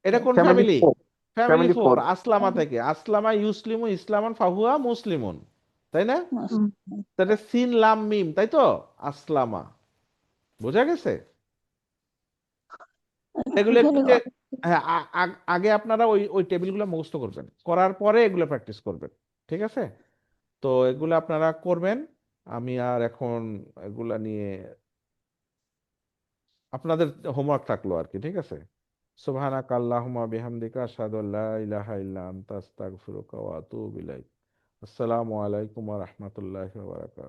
এটা কোন family family? Four family family four, four আসলামা থেকে। আসলামা ইউসলিমু ইসলামান ফাহুয়া মুসলিমুন, তাই না? তাহলে সিন লাম মিম, তাই তো? আসলামা। বোঝা গেছে? এগুলো একটু এখানে হ্যাঁ, আগে আপনারা ওই ওই টেবিলগুলো মুখস্থ করবেন, করার পরে এগুলো প্র্যাকটিস করবেন, ঠিক আছে? তো এগুলো আপনারা করবেন। আমি আর এখন এগুলা নিয়ে আপনাদের হোমওয়ার্ক থাকলো আর কি, ঠিক আছে? সুবহানাকা আল্লাহুম্মা বিহামদিকা আশহাদু আল্লা ইলাহা ইল্লা আনতা আস্তাগফিরুকা ওয়া আতুবু ইলাইক। আসসালামু আলাইকুম ওয়া রাহমাতুল্লাহি ওয়া বারাকাতুহু।